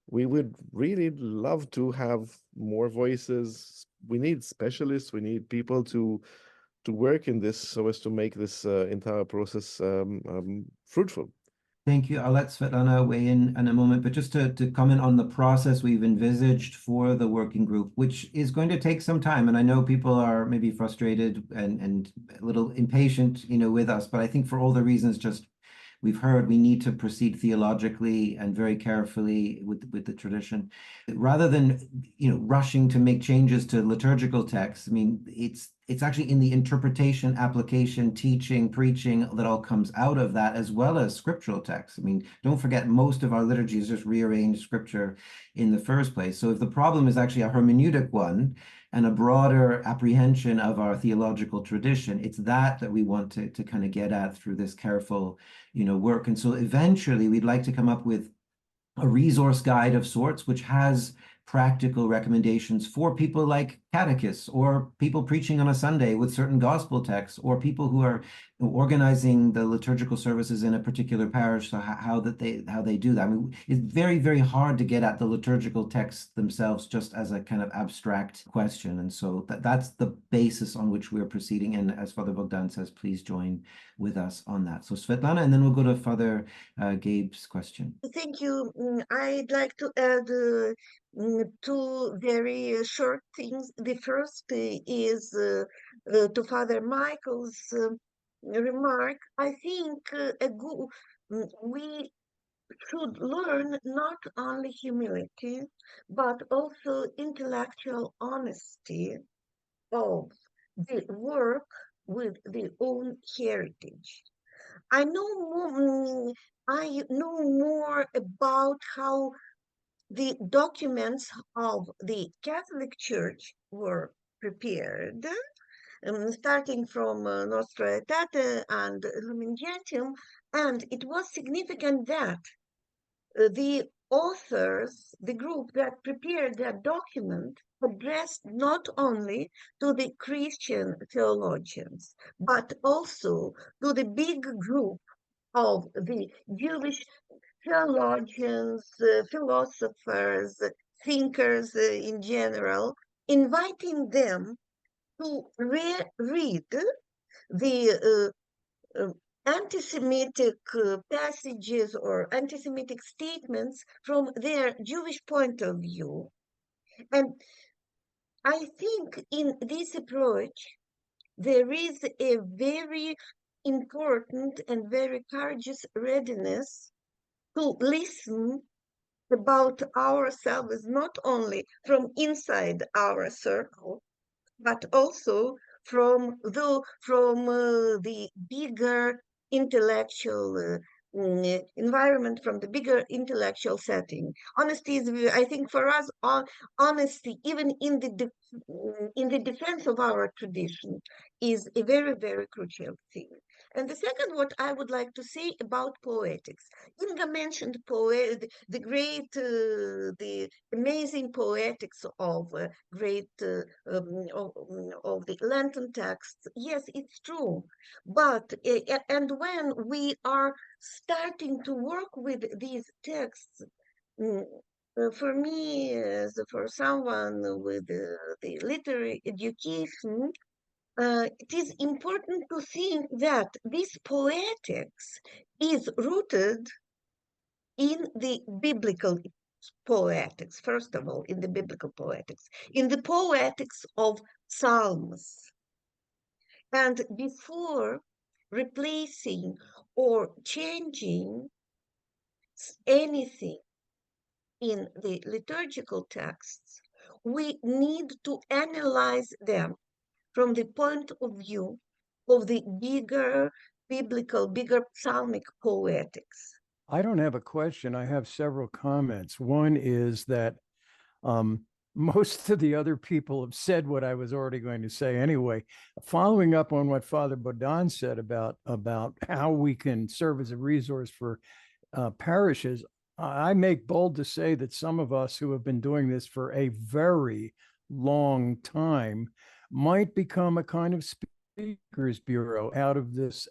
we would really love to have more voices. We need specialists. We need people to work in this so as to make this entire process fruitful. Thank you. I'll let Svetlana weigh in a moment, but just to comment on the process we've envisaged for the working group, which is going to take some time. And I know people are maybe frustrated and a little impatient, with us, but I think for all the reasons just we've heard, we need to proceed theologically and very carefully with the tradition, rather than rushing to make changes to liturgical texts. I mean, it's actually in the interpretation, application, teaching, preaching that all comes out of that, as well as scriptural texts. I mean, don't forget, most of our liturgy is just rearranged scripture in the first place. So if the problem is actually a hermeneutic one and a broader apprehension of our theological tradition, it's that we want to kind of get at through this careful, work. And so eventually we'd like to come up with a resource guide of sorts, which has practical recommendations for people like catechists or people preaching on a Sunday with certain gospel texts, or people who are organizing the liturgical services in a particular parish, so how they do that. I mean, it's very, very hard to get at the liturgical texts themselves just as a kind of abstract question. And so that's the basis on which we're proceeding. And as Father Bogdan says, please join with us on that. So Svetlana, and then we'll go to Father Gabe's question. Thank you. I'd like to add two very short things. The first is to Father Michael's remark. I think we should learn not only humility, but also intellectual honesty of the work with the own heritage. I know more about how the documents of the Catholic Church were prepared, starting from Nostra Aetate and Lumen Gentium, and it was significant that the authors, the group that prepared that document, addressed not only to the Christian theologians, but also to the big group of the Jewish theologians, philosophers, thinkers in general, inviting them to reread the anti-Semitic passages or anti-Semitic statements from their Jewish point of view. And I think in this approach, there is a very important and very courageous readiness to listen about ourselves, not only from inside our circle, but also from the bigger intellectual environment, from the bigger intellectual setting. Honesty is, I think, for us, honesty, even in the defense of our tradition, is a very, very crucial thing. And the second, what I would like to say about poetics. Inga mentioned the great, the amazing poetics of great of the Lenten texts. Yes, it's true. But and when we are starting to work with these texts, for me, as for someone with the literary education, it is important to think that this poetics is rooted in the biblical poetics, first of all, in the biblical poetics, in the poetics of Psalms. And before replacing or changing anything in the liturgical texts, we need to analyze them from the point of view of the bigger biblical, bigger psalmic poetics. I don't have a question. I have several comments. One is that most of the other people have said what I was already going to say anyway. Following up on what Father Bodan said about how we can serve as a resource for parishes, I make bold to say that some of us who have been doing this for a very long time might become a kind of speakers bureau out of this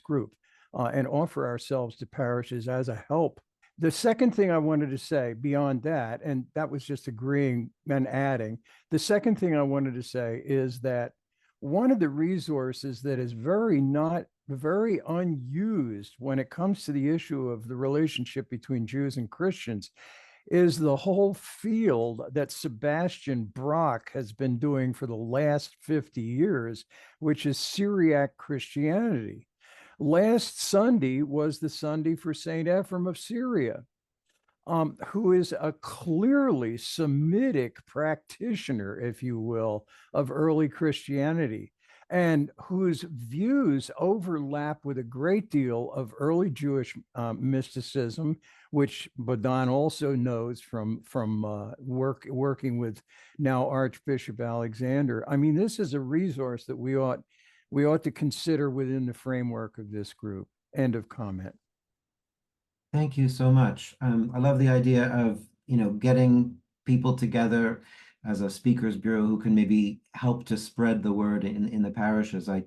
group and offer ourselves to parishes as a help. The second thing I wanted to say beyond that, and that was just agreeing and adding, the second thing I wanted to say is that one of the resources that is very unused when it comes to the issue of the relationship between Jews and Christians is the whole field that Sebastian Brock has been doing for the last 50 years, which is Syriac Christianity. Last Sunday was the Sunday for St. Ephrem of Syria, who is a clearly Semitic practitioner, if you will, of early Christianity, and whose views overlap with a great deal of early Jewish mysticism, which Bodan also knows from working with now Archbishop Alexander. I mean, this is a resource that we ought to consider within the framework of this group. End of comment. Thank you so much. I love the idea of, getting people together as a speakers bureau who can maybe help to spread the word in the parishes. I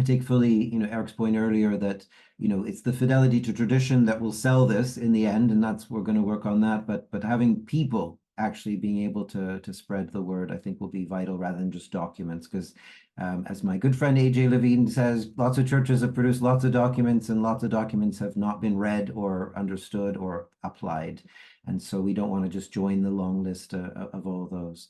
take fully, Eric's point earlier that, it's the fidelity to tradition that will sell this in the end, and we're going to work on that. But having people actually being able to spread the word, I think will be vital rather than just documents, because as my good friend AJ Levine says, lots of churches have produced lots of documents, and lots of documents have not been read or understood or applied. And so we don't want to just join the long list of all those.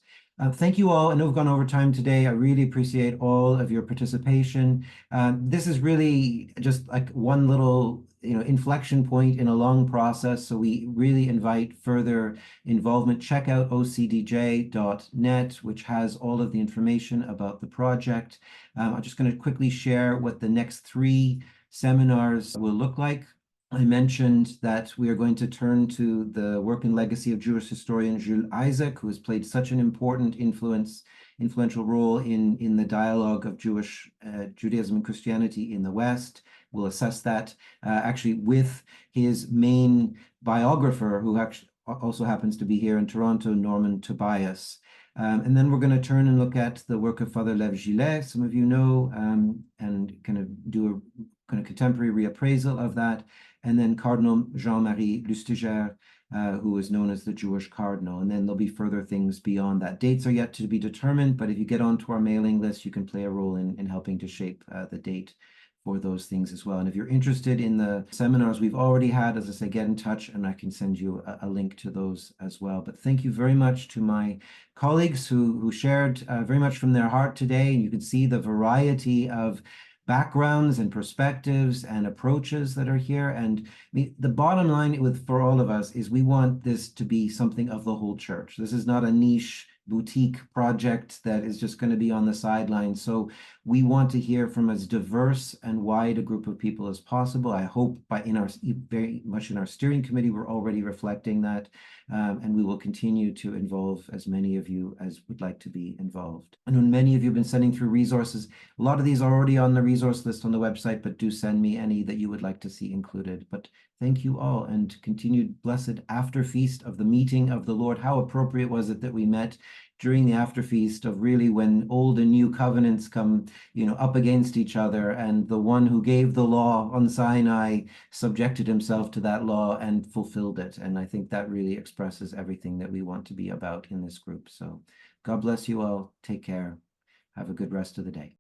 Thank you all. I know we've gone over time today. I really appreciate all of your participation. This is really just like one little inflection point in a long process. So we really invite further involvement. Check out ocdj.net, which has all of the information about the project. I'm just going to quickly share what the next 3 seminars will look like. I mentioned that we are going to turn to the work and legacy of Jewish historian Jules Isaac, who has played such an important influential role in the dialogue of Judaism and Christianity in the West. We'll assess that actually with his main biographer, who actually also happens to be here in Toronto, Norman Tobias. And then we're going to turn and look at the work of Father Lev Gillet, some of you know, and kind of do a kind of contemporary reappraisal of that. And then Cardinal Jean-Marie Lustiger, who is known as the Jewish Cardinal. And then there'll be further things beyond that. Dates are yet to be determined, but if you get onto our mailing list, you can play a role in helping to shape the date for those things as well. And if you're interested in the seminars we've already had, as I say, get in touch and I can send you a link to those as well. But thank you very much to my colleagues who shared very much from their heart today. And you can see the variety of backgrounds and perspectives and approaches that are here. And the bottom line for all of us is we want this to be something of the whole church. This is not a niche boutique project that is just going to be on the sidelines. So we want to hear from as diverse and wide a group of people as possible. I hope very much in our steering committee, we're already reflecting that, and we will continue to involve as many of you as would like to be involved. I know many of you have been sending through resources. A lot of these are already on the resource list on the website, but do send me any that you would like to see included. But thank you all, and continued blessed after feast of the meeting of the Lord. How appropriate was it that we met during the after feast of really when old and new covenants come, up against each other, and the one who gave the law on Sinai subjected himself to that law and fulfilled it. And I think that really expresses everything that we want to be about in this group. So God bless you all. Take care. Have a good rest of the day.